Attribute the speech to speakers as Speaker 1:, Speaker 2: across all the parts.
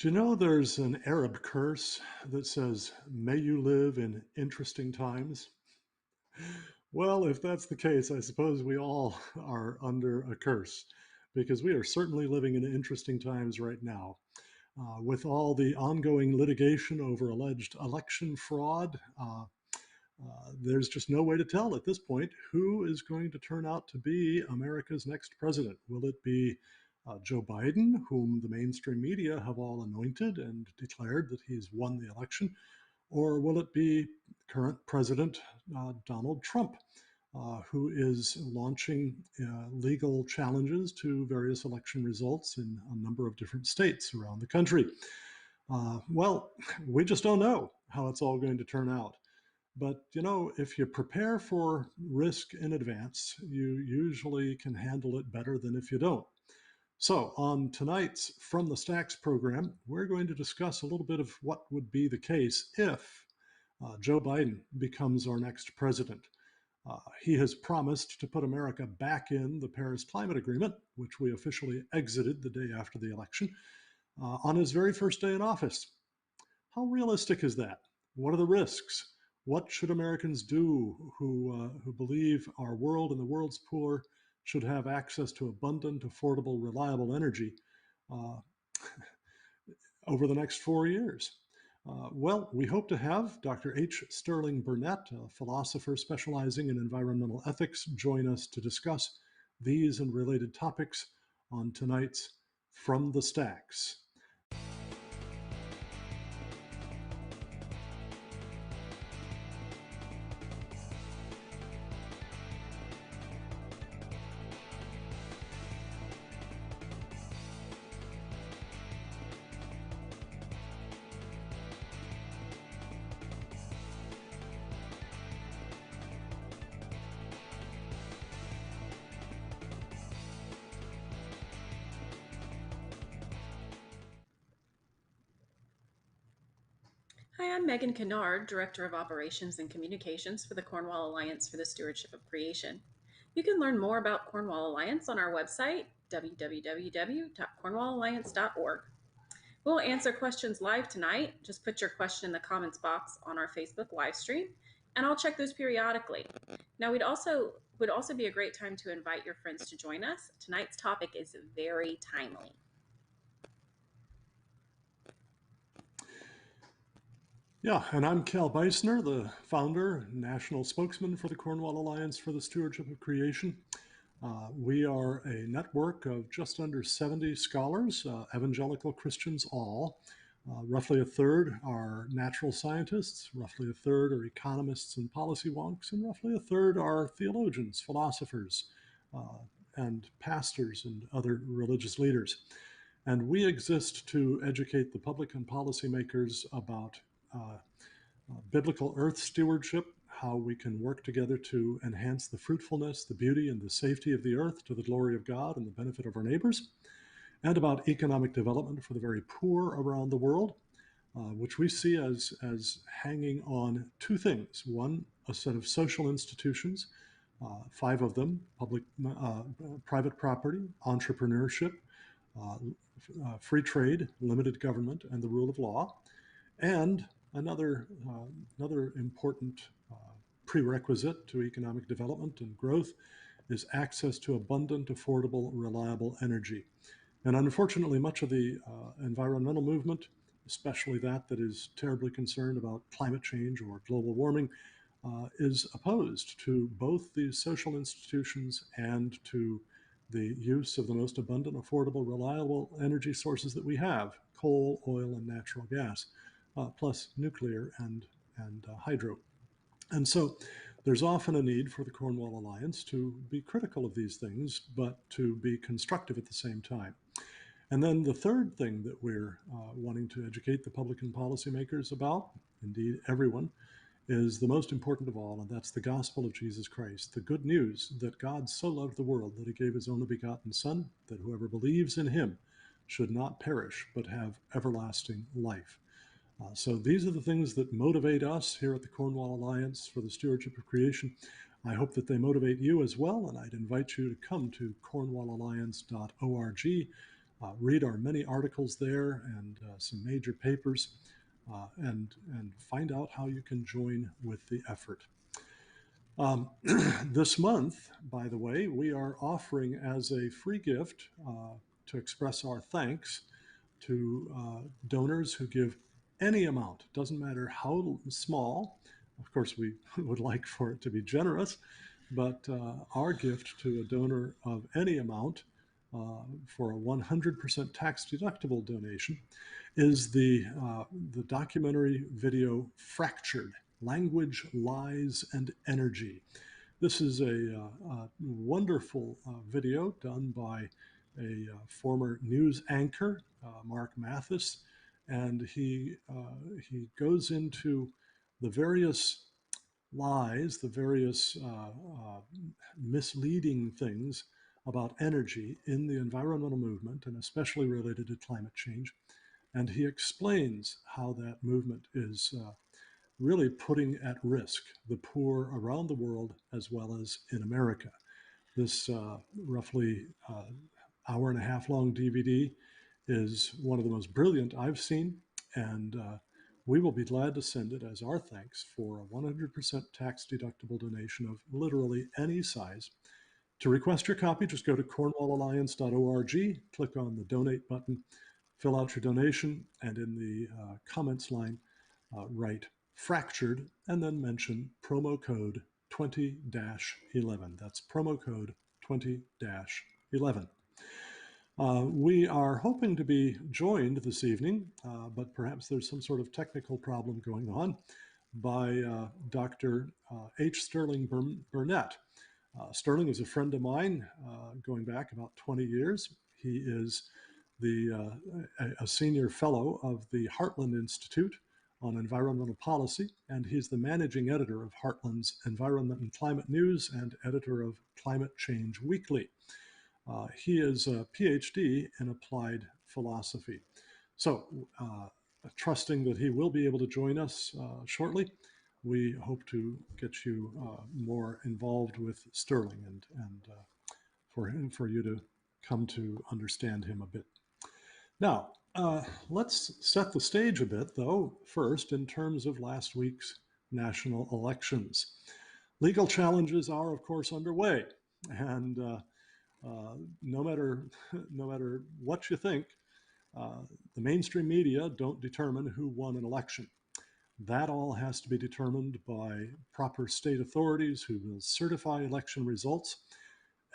Speaker 1: Do you know there's an Arab curse that says, may you live in interesting times? Well, if that's the case, I suppose we all are under a curse because we are certainly living in interesting times right now. With all the ongoing litigation over alleged election fraud, there's just no way to tell at this point who is going to turn out to be America's next president. Will it be Joe Biden, whom the mainstream media have all anointed and declared that he's won the election? Or will it be current President Donald Trump, who is launching legal challenges to various election results in a number of different states around the country? Well, we just don't know how it's all going to turn out. But if you prepare for risk in advance, you usually can handle it better than if you don't. So, on tonight's From the Stacks program, we're going to discuss a little bit of what would be the case if Joe Biden becomes our next president. He has promised to put America back in the Paris Climate Agreement, which we officially exited the day after the election, on his very first day in office. How realistic is that? What are the risks? What should Americans do who believe our world and the world's poor should have access to abundant, affordable, reliable energy uh, over the next 4 years? Well, we hope to have Dr. H. Sterling Burnett, a philosopher specializing in environmental ethics, join us to discuss these and related topics on tonight's From the Stacks.
Speaker 2: Hi, I'm Megan Kennard, Director of Operations and Communications for the Cornwall Alliance for the Stewardship of Creation. You can learn more about Cornwall Alliance on our website, www.cornwallalliance.org. We'll answer questions live tonight. Just put your question in the comments box on our Facebook live stream, and I'll check those periodically. Now, would also be a great time to invite your friends to join us. Tonight's topic is very timely.
Speaker 1: Yeah, and I'm Cal Beisner, the founder, national spokesman for the Cornwall Alliance for the Stewardship of Creation. We are a network of just under 70 scholars, evangelical Christians all. Roughly a third are natural scientists, roughly a third are economists and policy wonks, and roughly a third are theologians, philosophers, and pastors and other religious leaders. And we exist to educate the public and policymakers about biblical earth stewardship, how we can work together to enhance the fruitfulness, the beauty, and the safety of the earth to the glory of God and the benefit of our neighbors, and about economic development for the very poor around the world, which we see as hanging on two things. One, a set of social institutions, five of them: private property, entrepreneurship, free trade, limited government, and the rule of law. And another important prerequisite to economic development and growth is access to abundant, affordable, reliable energy. And unfortunately, much of the environmental movement, especially that is terribly concerned about climate change or global warming, is opposed to both these social institutions and to the use of the most abundant, affordable, reliable energy sources that we have: coal, oil, and natural gas, plus nuclear and hydro. And so there's often a need for the Cornwall Alliance to be critical of these things, but to be constructive at the same time. And then the third thing that we're wanting to educate the public and policymakers about, indeed everyone, is the most important of all, and that's the gospel of Jesus Christ, the good news that God so loved the world that he gave his only begotten Son, that whoever believes in him should not perish, but have everlasting life. So these are the things that motivate us here at the Cornwall Alliance for the Stewardship of Creation. I hope that they motivate you as well, and I'd invite you to come to cornwallalliance.org Read our many articles there and some major papers, and find out how you can join with the effort. This month, by the way, we are offering as a free gift to express our thanks to donors who give any amount. Doesn't matter how small. Of course, we would like for it to be generous, but our gift to a donor of any amount for a 100% tax deductible donation is the documentary video Fractured: Language, Lies, and Energy. This is a wonderful video done by a former news anchor, Mark Mathis, and he goes into the various lies, the various misleading things about energy in the environmental movement, and especially related to climate change. And he explains how that movement is really putting at risk the poor around the world as well as in America. This roughly hour and a half long DVD is one of the most brilliant I've seen, and we will be glad to send it as our thanks for a 100% tax deductible donation of literally any size. To request your copy, just go to cornwallalliance.org, click on the donate button, fill out your donation, and in the comments line, write fractured and then mention promo code 20-11. That's promo code 20-11. We are hoping to be joined this evening, but perhaps there's some sort of technical problem going on, by Dr. H. Sterling Burnett. Sterling is a friend of mine going back about 20 years. He is a senior fellow of the Heartland Institute on Environmental Policy, and he's the managing editor of Heartland's Environment and Climate News and editor of Climate Change Weekly. He is a PhD in applied philosophy. So, trusting that he will be able to join us shortly, we hope to get you more involved with Sterling and for you to come to understand him a bit. Now, let's set the stage a bit, though, first in terms of last week's national elections. Legal challenges are, of course, underway, and no matter what you think, the mainstream media don't determine who won an election. That all has to be determined by proper state authorities who will certify election results.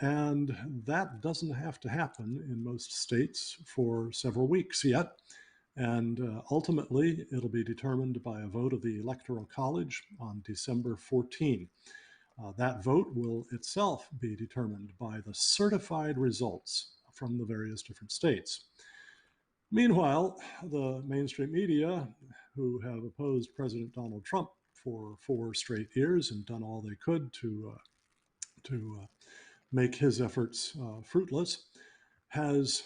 Speaker 1: And that doesn't have to happen in most states for several weeks yet. And ultimately, it'll be determined by a vote of the Electoral College on December 14. That vote will itself be determined by the certified results from the various different states. Meanwhile, the mainstream media, who have opposed President Donald Trump for 4 straight years and done all they could to make his efforts fruitless, has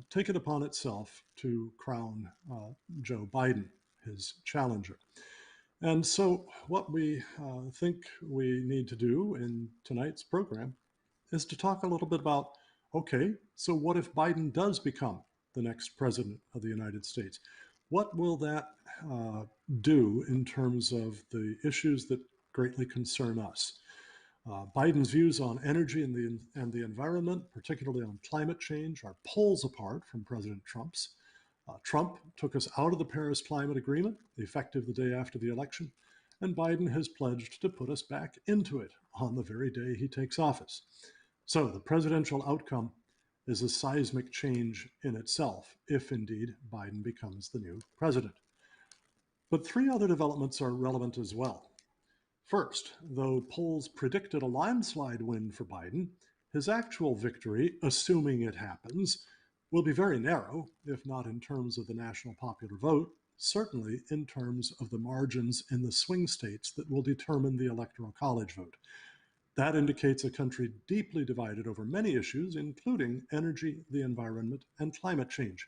Speaker 1: taken upon itself to crown Joe Biden, his challenger. And so what we think we need to do in tonight's program is to talk a little bit about, okay, so what if Biden does become the next president of the United States? What will that do in terms of the issues that greatly concern us? Biden's views on energy and the environment, particularly on climate change, are poles apart from President Trump's. Trump took us out of the Paris Climate Agreement, effective the day after the election, and Biden has pledged to put us back into it on the very day he takes office. So the presidential outcome is a seismic change in itself, if indeed Biden becomes the new president. But 3 other developments are relevant as well. First, though polls predicted a landslide win for Biden, his actual victory, assuming it happens, will be very narrow, if not in terms of the national popular vote, certainly in terms of the margins in the swing states that will determine the Electoral College vote. That indicates a country deeply divided over many issues, including energy, the environment, and climate change.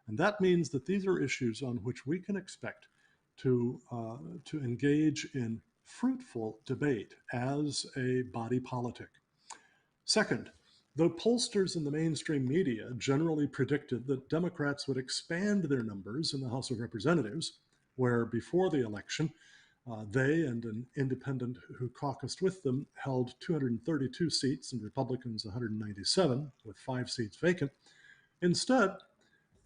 Speaker 1: And that means that these are issues on which we can expect to engage in fruitful debate as a body politic. Second, Though pollsters in the mainstream media generally predicted that Democrats would expand their numbers in the House of Representatives, where before the election, they and an independent who caucused with them held 232 seats and Republicans 197, with 5 seats vacant. Instead,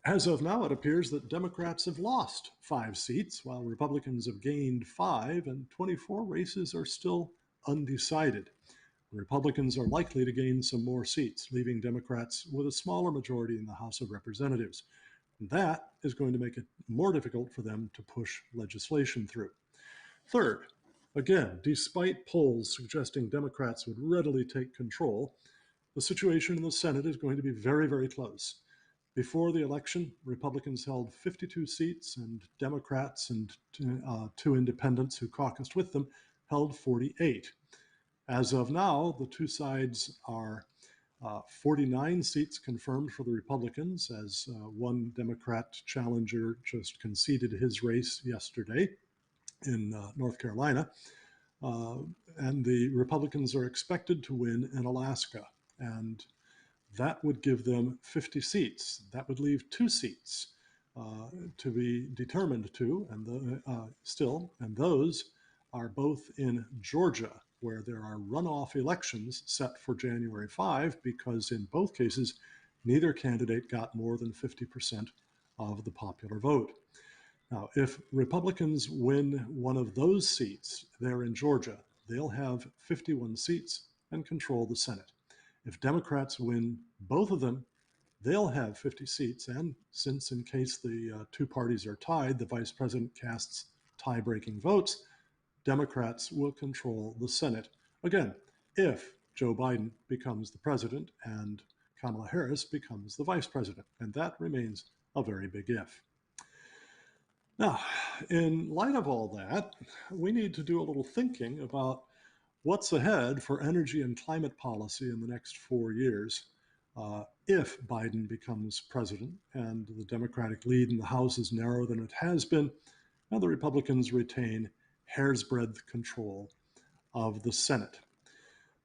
Speaker 1: as of now, it appears that Democrats have lost 5 seats, while Republicans have gained 5, and 24 races are still undecided. Republicans are likely to gain some more seats, leaving Democrats with a smaller majority in the House of Representatives. And that is going to make it more difficult for them to push legislation through. Third, again, despite polls suggesting Democrats would readily take control, the situation in the Senate is going to be very, very close. Before the election, Republicans held 52 seats, and Democrats and 2 independents who caucused with them held 48. As of now, the two sides are 49 seats confirmed for the Republicans, as one Democrat challenger just conceded his race yesterday in North Carolina. And the Republicans are expected to win in Alaska. And that would give them 50 seats. That would leave 2 seats to be determined to, and and those are both in Georgia, where there are runoff elections set for January 5, because in both cases, neither candidate got more than 50% of the popular vote. Now, if Republicans win one of those seats there in Georgia, they'll have 51 seats and control the Senate. If Democrats win both of them, they'll have 50 seats. And since, in case the two parties are tied, the vice president casts tie-breaking votes, Democrats will control the Senate. Again, if Joe Biden becomes the president and Kamala Harris becomes the vice president. And that remains a very big if. Now, in light of all that, we need to do a little thinking about what's ahead for energy and climate policy in the next 4 years if Biden becomes president and the Democratic lead in the House is narrower than it has been, and the Republicans retain hair's breadth control of the Senate.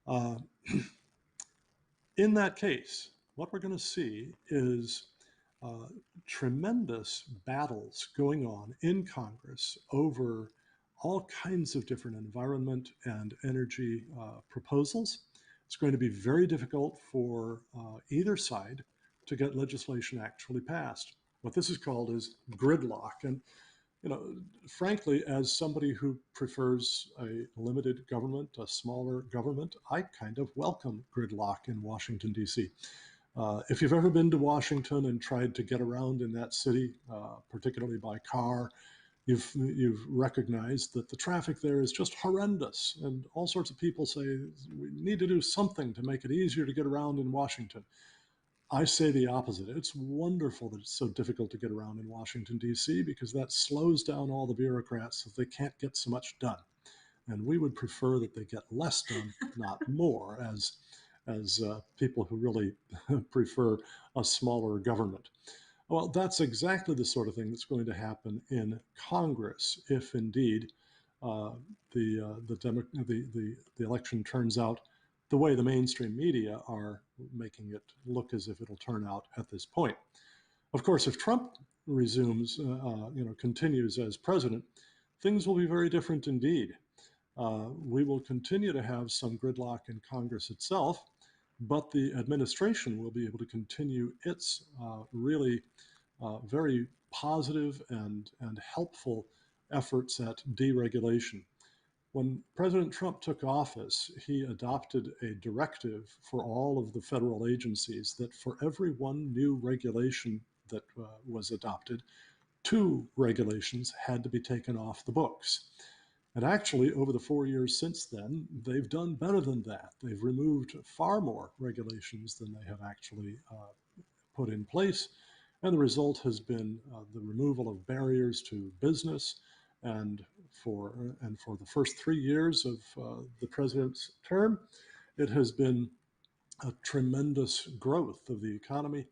Speaker 1: Uh, in that case, what we're going to see is uh, tremendous battles going on in Congress over all kinds of different environment and energy proposals. It's going to be very difficult for either side to get legislation actually passed. What this is called is gridlock. And, frankly, as somebody who prefers a limited government, a smaller government, I kind of welcome gridlock in Washington, D.C. If you've ever been to Washington and tried to get around in that city, particularly by car, you've recognized that the traffic there is just horrendous, and all sorts of people say we need to do something to make it easier to get around in Washington. I say the opposite. It's wonderful that it's so difficult to get around in Washington, D.C., because that slows down all the bureaucrats so they can't get so much done. And we would prefer that they get less done, not more, as people who really prefer a smaller government. Well, that's exactly the sort of thing that's going to happen in Congress if indeed uh, the election turns out the way the mainstream media are making it look as if it'll turn out at this point. Of course, if Trump continues as president, things will be very different indeed. We will continue to have some gridlock in Congress itself, but the administration will be able to continue its really very positive and helpful efforts at deregulation. When President Trump took office, he adopted a directive for all of the federal agencies that for every one new regulation that was adopted, 2 regulations had to be taken off the books. And actually, over the 4 years since then, they've done better than that. They've removed far more regulations than they have actually put in place. And the result has been the removal of barriers to business. And for the first 3 years of the president's term, it has been a tremendous growth of the economy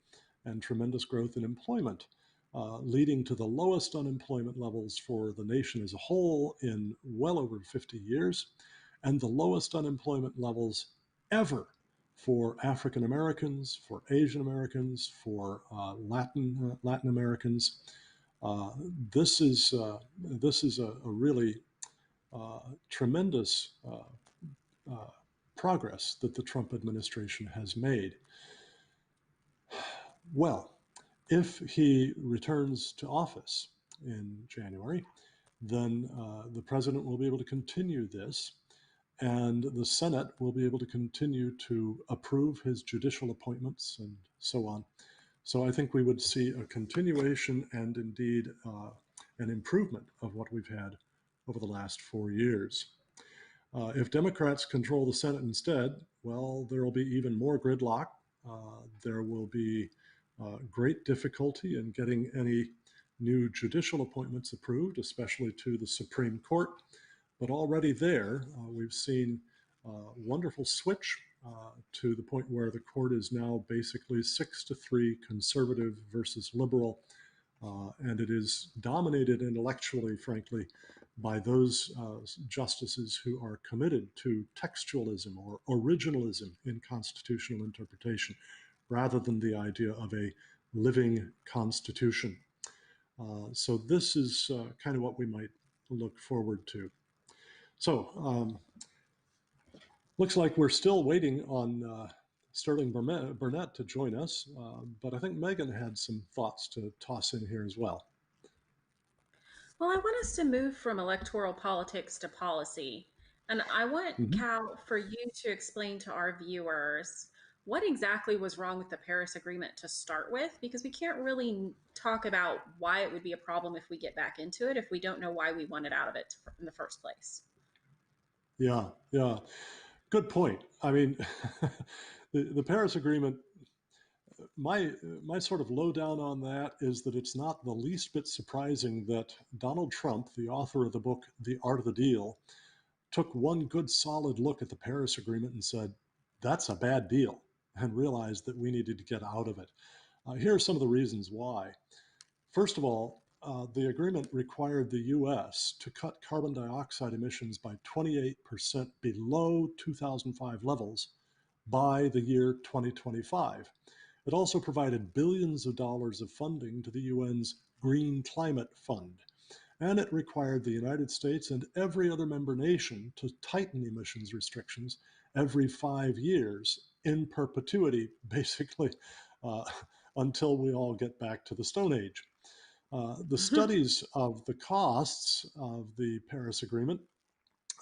Speaker 1: and tremendous growth in employment, leading to the lowest unemployment levels for the nation as a whole in well over 50 years, and the lowest unemployment levels ever for African Americans, for Asian Americans, for Latin Americans. Uh, this is a really tremendous uh, progress that the Trump administration has made. Well, if he returns to office in January, then the president will be able to continue this, and the Senate will be able to continue to approve his judicial appointments and so on. So I think we would see a continuation and indeed an improvement of what we've had over the last 4 years. If Democrats control the Senate instead, well, there will be even more gridlock. There will be great difficulty in getting any new judicial appointments approved, especially to the Supreme Court. But already there, we've seen a wonderful switch to the point where the court is now basically 6-3 conservative versus liberal. And it is dominated intellectually, frankly, by those justices who are committed to textualism or originalism in constitutional interpretation, rather than the idea of a living constitution. So this is kind of what we might look forward to. So looks like we're still waiting on Sterling Burnett to join us, but I think Megan had some thoughts to toss in here as well.
Speaker 2: Well, I want us to move from electoral politics to policy. And I want,
Speaker 1: Mm-hmm.
Speaker 2: Cal, for you to explain to our viewers what exactly was wrong with the Paris Agreement to start with, because we can't really talk about why it would be a problem if we get back into it if we don't know why we wanted out of it in the first place.
Speaker 1: Yeah, yeah. Good point. I mean, the Paris Agreement, my my sort of lowdown on that is that it's not the least bit surprising that Donald Trump, the author of the book The Art of the Deal, took one good solid look at the Paris Agreement and said, that's a bad deal, and realized that we needed to get out of it. Here are some of the reasons why. First of all, the agreement required the US to cut carbon dioxide emissions by 28% below 2005 levels by the year 2025. It also provided billions of dollars of funding to the UN's Green Climate Fund, and it required the United States and every other member nation to tighten emissions restrictions every 5 years in perpetuity, basically, uh, until we all get back to the Stone Age. The studies of the costs of the Paris Agreement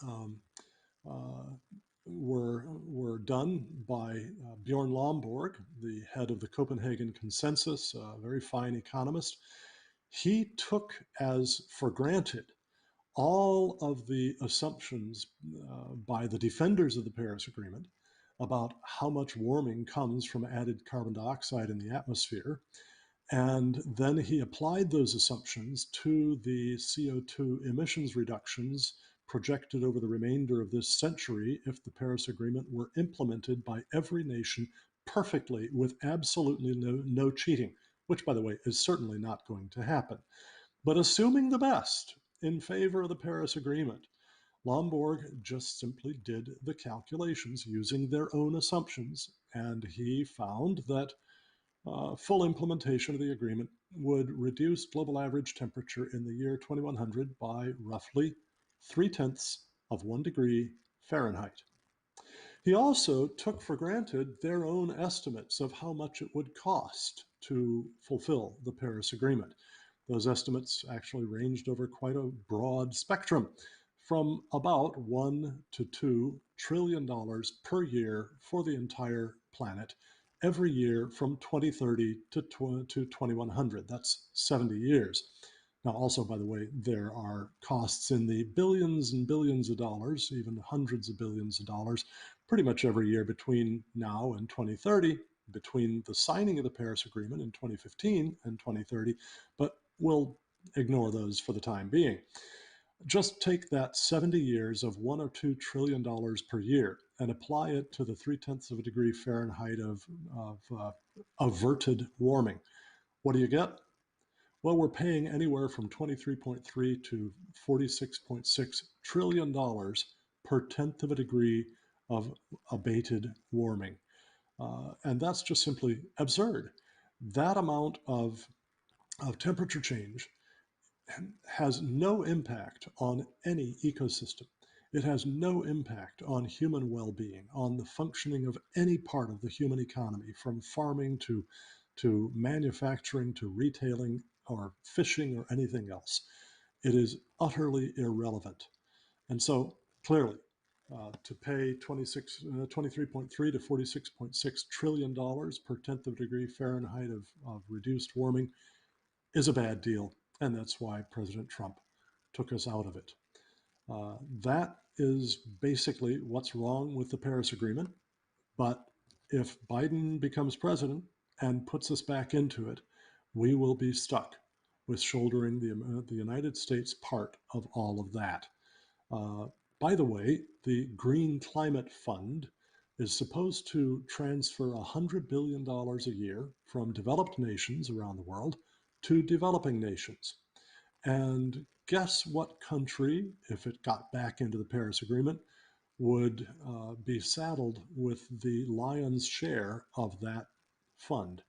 Speaker 1: um, uh, were done by Bjorn Lomborg, the head of the Copenhagen Consensus, a very fine economist. He took as for granted all of the assumptions by the defenders of the Paris Agreement about how much warming comes from added carbon dioxide in the atmosphere. And then he applied those assumptions to the CO2 emissions reductions projected over the remainder of this century if the Paris Agreement were implemented by every nation perfectly with absolutely no cheating, which, by the way, is certainly not going to happen. But assuming the best in favor of the Paris Agreement, Lomborg just simply did the calculations using their own assumptions, and he found that full implementation of the agreement would reduce global average temperature in the year 2100 by roughly 3/10 of 1 degree Fahrenheit. He also took for granted their own estimates of how much it would cost to fulfill the Paris Agreement. Those estimates actually ranged over quite a broad spectrum, from about $1 to $2 trillion per year for the entire planet every year from 2030 to 2100. That's 70 years. Now, also, by the way, there are costs in the billions and billions of dollars, even hundreds of billions of dollars, pretty much every year between now and 2030, between the signing of the Paris Agreement in 2015 and 2030, but we'll ignore those for the time being. Just take that 70 years of $1 or $2 trillion per year and apply it to the 3/10 of a degree Fahrenheit of averted warming. What do you get? Well, we're paying anywhere from 23.3 to $46.6 trillion per tenth of a degree of abated warming. And that's just simply absurd. That amount of temperature change has no impact on any ecosystem. It has no impact on human well being, on the functioning of any part of the human economy, from farming to manufacturing to retailing or fishing or anything else. It is utterly irrelevant. And so clearly, to pay 23.3 to $46.6 trillion per tenth of a degree Fahrenheit of reduced warming is a bad deal. And that's why President Trump took us out of it. That is basically what's wrong with the Paris Agreement. But if Biden becomes president and puts us back into it, we will be stuck with shouldering the United States part of all of that. Uh, by the way, the Green Climate Fund is supposed to transfer $100 billion a year from developed nations around the world to developing nations. And guess what country, if it got back into the Paris Agreement, would be saddled with the lion's share of that fund?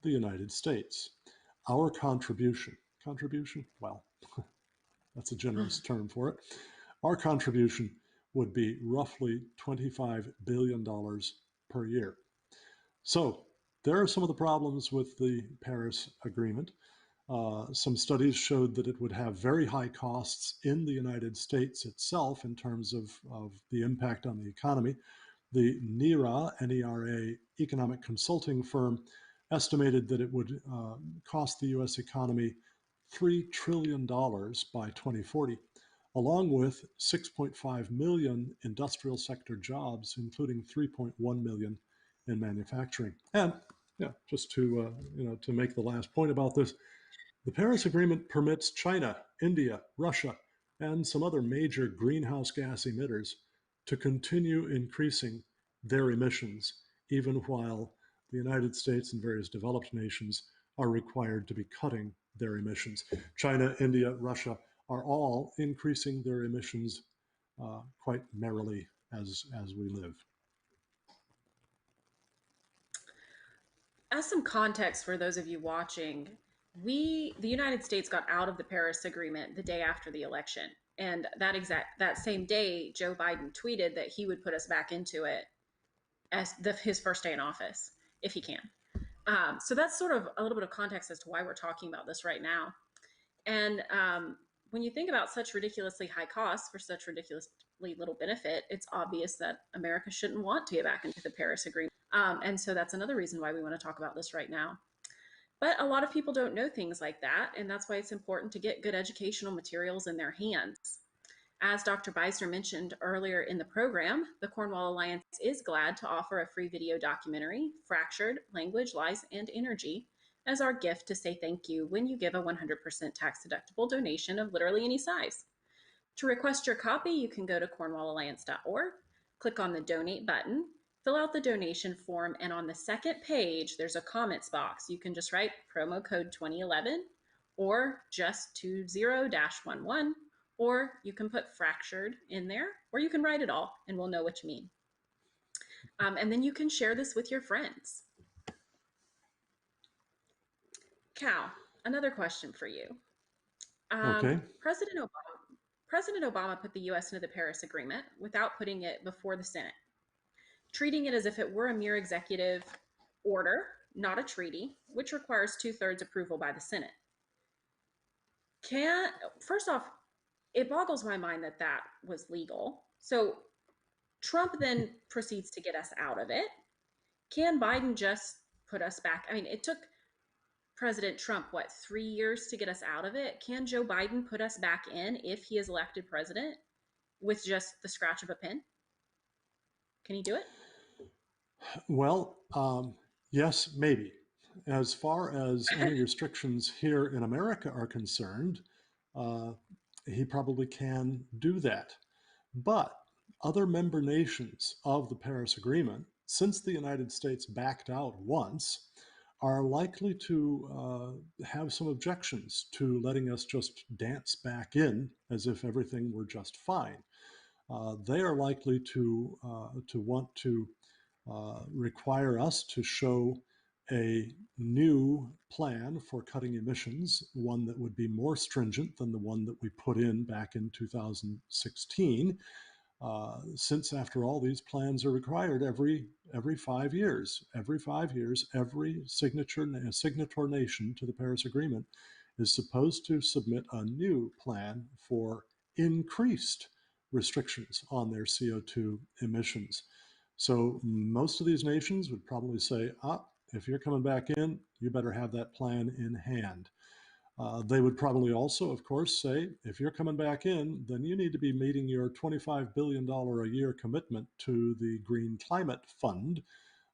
Speaker 1: The United States. Our contribution, well, that's a generous term for it. Our contribution would be roughly $25 billion per year. So there are some of the problems with the Paris Agreement. Some studies showed that it would have very high costs in the United States itself in terms of the impact on the economy. The NERA economic consulting firm, estimated that it would cost the US economy $3 trillion by 2040, along with 6.5 million industrial sector jobs, including 3.1 million in manufacturing. And yeah, just to make the last point about this, the Paris Agreement permits China, India, Russia, and some other major greenhouse gas emitters to continue increasing their emissions, even while the United States and various developed nations are required to be cutting their emissions. China, India, Russia are all increasing their emissions quite merrily as we live.
Speaker 2: As some context for those of you watching, the United States got out of the Paris Agreement the day after the election. And that same day, Joe Biden tweeted that he would put us back into it as his first day in office, if he can. So that's sort of a little bit of context as to why we're talking about this right now. And when you think about such ridiculously high costs for such ridiculously little benefit, it's obvious that America shouldn't want to get back into the Paris Agreement. And so that's another reason why we want to talk about this right now. But a lot of people don't know things like that, and that's why it's important to get good educational materials in their hands. As Dr. Beisner mentioned earlier in the program, the Cornwall Alliance is glad to offer a free video documentary, Fractured Language, Lies, and Energy, as our gift to say thank you when you give a 100% tax deductible donation of literally any size. To request your copy, you can go to cornwallalliance.org, click on the donate button, fill out the donation form, and on the second page, there's a comments box. You can just write promo code 2011 or just 20-11, or you can put fractured in there, or you can write it all and we'll know what you mean. And then you can share this with your friends. Cal, another question for you.
Speaker 1: Okay.
Speaker 2: President Obama put the US into the Paris Agreement without putting it before the Senate, treating it as if it were a mere executive order, not a treaty, which requires 2/3 approval by the Senate. First off, it boggles my mind that that was legal. So Trump then proceeds to get us out of it. Can Biden just put us back? I mean, it took President Trump, what, 3 years to get us out of it? Can Joe Biden put us back in if he is elected president with just the scratch of a pen? Can he do it?
Speaker 1: Well, yes, maybe. As far as any restrictions here in America are concerned, uh, he probably can do that. But other member nations of the Paris Agreement, since the United States backed out once, are likely to have some objections to letting us just dance back in as if everything were just fine. They are likely to want to require us to show a new plan for cutting emissions, one that would be more stringent than the one that we put in back in 2016. Since, after all, these plans are required every 5 years. Every 5 years, every signatory nation to the Paris Agreement is supposed to submit a new plan for increased restrictions on their CO2 emissions. So most of these nations would probably say, if you're coming back in, you better have that plan in hand. They would probably also, of course, say, if you're coming back in, then you need to be meeting your $25 billion a year commitment to the Green Climate Fund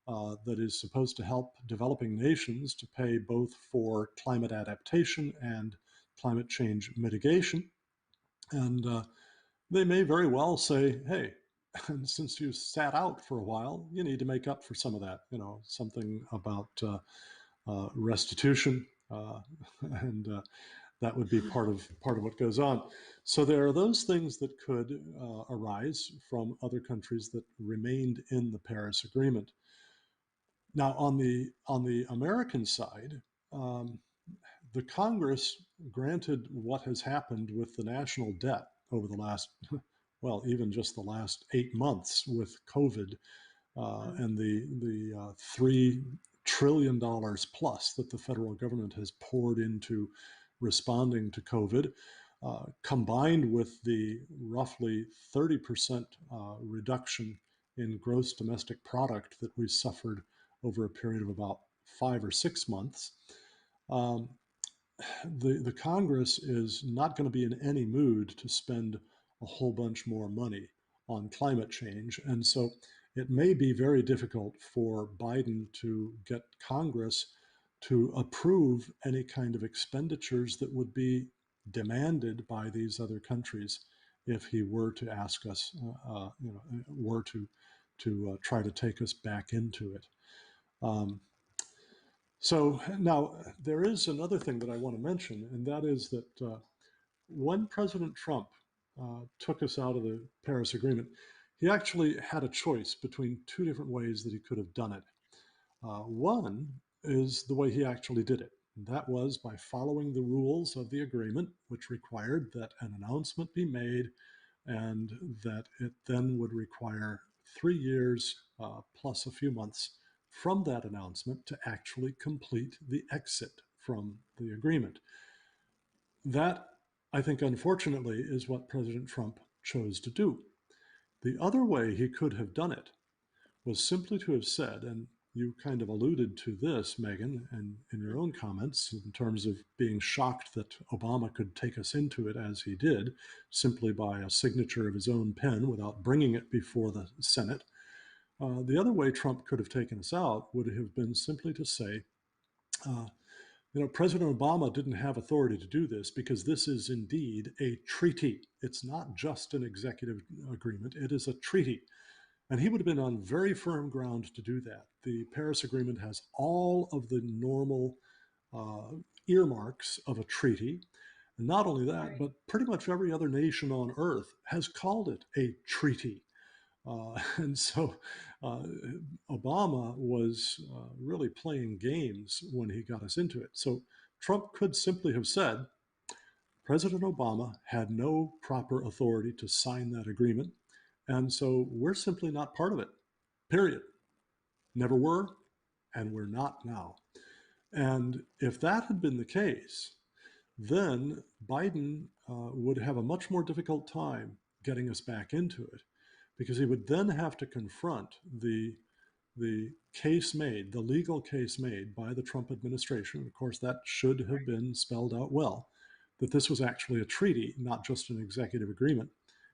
Speaker 1: that is supposed to help developing nations to pay both for climate adaptation and climate change mitigation. And they may very well say, hey, since you sat out for a while, you need to make up for some of that, something about restitution. And that would be part of what goes on. So there are those things that could arise from other countries that remained in the Paris Agreement. Now, on the American side, um, the Congress granted what has happened with the national debt over the last, well, even just the last 8 months with COVID
Speaker 2: Mm.
Speaker 1: and the $3 trillion plus that the federal government has poured into responding to COVID, combined with the roughly 30% reduction in gross domestic product that we suffered over a period of about 5 or 6 months. Um, the Congress is not going to be in any mood to spend a whole bunch more money on climate change. And so it may be very difficult for Biden to get Congress to approve any kind of expenditures that would be demanded by these other countries if he were to ask us, were to try to take us back into it. Um, so now there is another thing that I want to mention, and that is that when President Trump took us out of the Paris Agreement, he actually had a choice between two different ways that he could have done it. One is the way he actually did it. And that was by following the rules of the agreement, which required that an announcement be made and that it then would require 3 years plus a few months from that announcement to actually complete the exit from the agreement. That, I think, unfortunately, is what President Trump chose to do. The other way he could have done it was simply to have said, and you kind of alluded to this, Megan, and in your own comments, in terms of being shocked that Obama could take us into it as he did, simply by a signature of his own pen without bringing it before the Senate. The other way Trump could have taken us out would have been simply to say, uh, President Obama didn't have authority to do this because this is indeed a treaty. It's not just an executive agreement, it is a treaty. And he would have been on very firm ground to do that. The Paris Agreement has all of the normal earmarks of a treaty. And not only that,
Speaker 2: Right.
Speaker 1: but pretty much every other nation on earth has called it a treaty. And so uh, Obama was really playing games when he got us into it. So Trump could simply have said, President Obama had no proper authority to sign that agreement. And so we're simply not part of it, period. Never were, and we're not now. And if that had been the case, then Biden would have a much more difficult time getting us back into it because he would then have to confront the case made, the legal case made by the Trump administration. Of course, that should have been spelled out well, that this was actually a treaty, not just an executive agreement.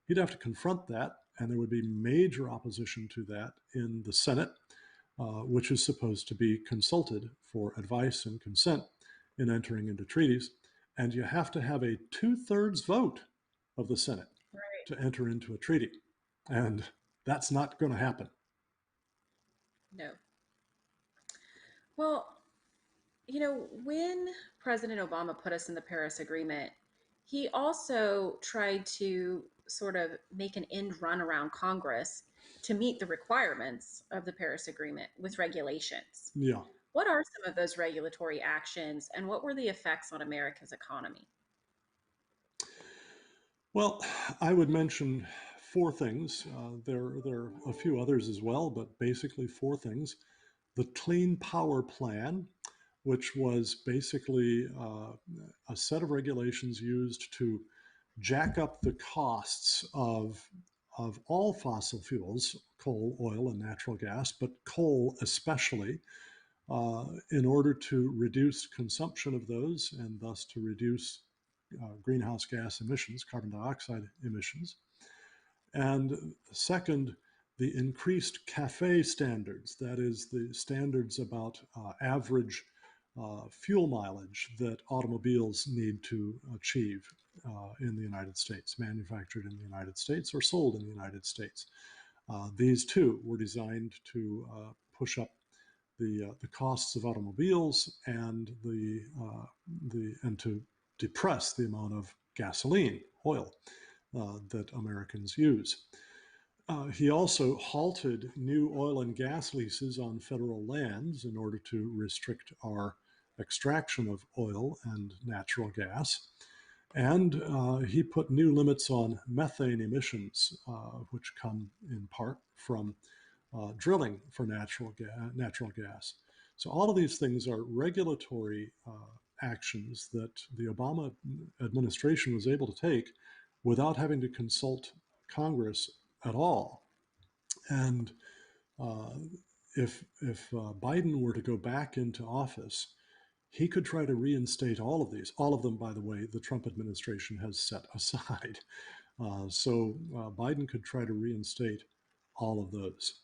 Speaker 1: He'd have to confront that, and there would be major opposition to that in the Senate, which is supposed to be consulted for advice and consent in entering into treaties. And you have to have a 2/3 vote of the Senate
Speaker 2: Right.
Speaker 1: to enter into a treaty. And that's not going to happen.
Speaker 2: No. Well, when President Obama put us in the Paris Agreement, he also tried to sort of make an end run around Congress to meet the requirements of the Paris Agreement with regulations.
Speaker 1: Yeah.
Speaker 2: What are some of those regulatory actions and what were the effects on America's economy?
Speaker 1: Well, I would mention four things. There are a few others as well, but basically four things. The Clean Power Plan, which was basically a set of regulations used to jack up the costs of all fossil fuels, coal, oil, and natural gas, but coal especially, in order to reduce consumption of those and thus to reduce greenhouse gas emissions, carbon dioxide emissions. And second, the increased CAFE standards, that is, the standards about average fuel mileage that automobiles need to achieve in the United States, manufactured in the United States or sold in the United States. These too were designed to push up the costs of automobiles and and to depress the amount of gasoline, oil, that Americans use. He also halted new oil and gas leases on federal lands in order to restrict our extraction of oil and natural gas. And he put new limits on methane emissions, which come in part from drilling for natural gas. So all of these things are regulatory actions that the Obama administration was able to take without having to consult Congress at all. And uh, if Biden were to go back into office, he could try to reinstate all of these. All of them, by the way, the Trump administration has set aside. So Biden could try to reinstate all of those.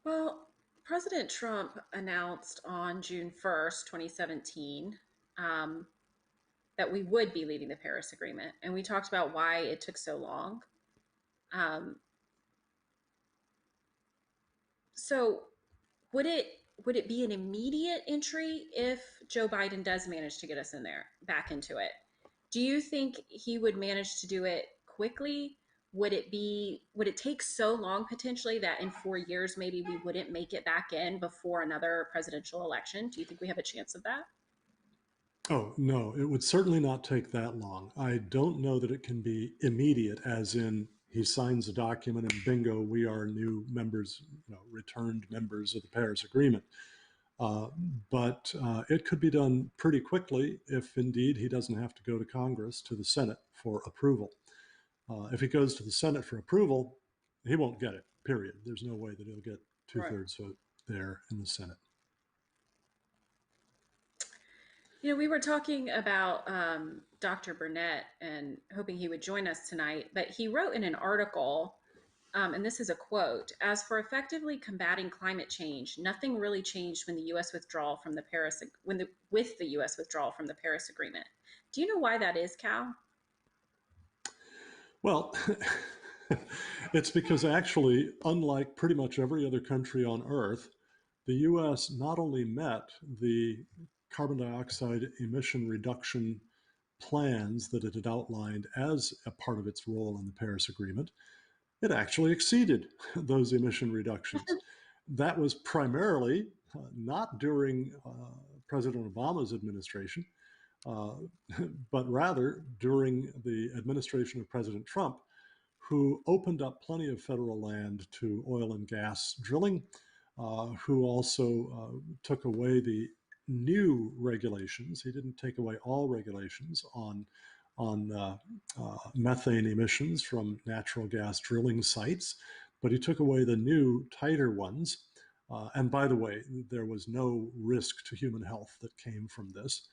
Speaker 2: Well, President Trump announced on June 1st, 2017, um, that we would be leaving the Paris Agreement. And we talked about why it took so long. Um, so would it be an immediate entry if Joe Biden does manage to get us in there back into it? Do you think he would manage to do it quickly? Would it take so long potentially that in 4 years maybe we wouldn't make it back in before another presidential election? Do you think we have a chance of that?
Speaker 1: Oh, no, it would certainly not take that long. I don't know that it can be immediate, as in he signs a document and bingo, we are new members, returned members of the Paris Agreement. Uh, but it could be done pretty quickly if indeed he doesn't have to go to Congress, to the Senate for approval. If he goes to the Senate for approval, he won't get it, period. There's no way that he'll get two
Speaker 2: Right.
Speaker 1: thirds vote there in the Senate.
Speaker 2: We were talking about Dr. Burnett and hoping he would join us tonight, but he wrote in an article, and this is a quote: "As for effectively combating climate change, nothing really changed when the U.S. withdrawal from the Paris when the with the U.S. withdrawal from the Paris Agreement." Do you know why that is, Cal?
Speaker 1: Well, it's because actually, unlike pretty much every other country on Earth, the US not only met the carbon dioxide emission reduction plans that it had outlined as a part of its role in the Paris Agreement, it actually exceeded those emission reductions. That was primarily not during President Obama's administration, uh, but rather during the administration of President Trump, who opened up plenty of federal land to oil and gas drilling, who also took away the new regulations. He didn't take away all regulations on methane emissions from natural gas drilling sites, but he took away the new, tighter ones. And by the way, there was no risk to human health that came from this.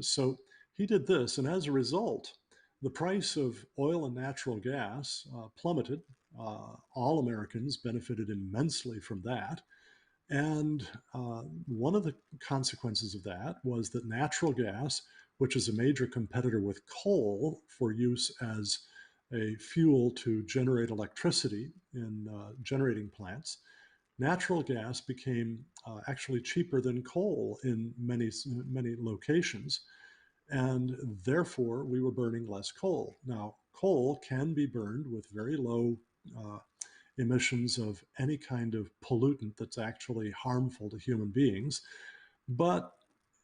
Speaker 1: So he did this, and as a result, the price of oil and natural gas plummeted. All Americans benefited immensely from that. And one of the consequences of that was that natural gas, which is a major competitor with coal for use as a fuel to generate electricity in generating plants, natural gas became actually cheaper than coal in many locations, and therefore we were burning less coal. Now, coal can be burned with very low emissions of any kind of pollutant that's actually harmful to human beings. But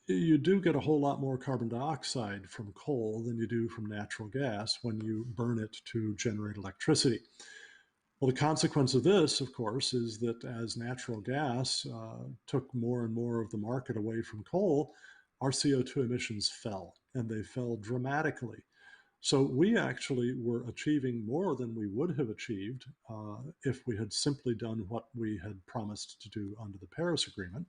Speaker 1: you do get a whole lot more carbon dioxide from coal than you do from natural gas when you burn it to generate electricity. Well, the consequence of this, of course, is that as natural gas took more and more of the market away from coal, our CO2 emissions fell, and they fell dramatically. So we actually were achieving more than we would have achieved if we had simply done what we had promised to do under the Paris Agreement.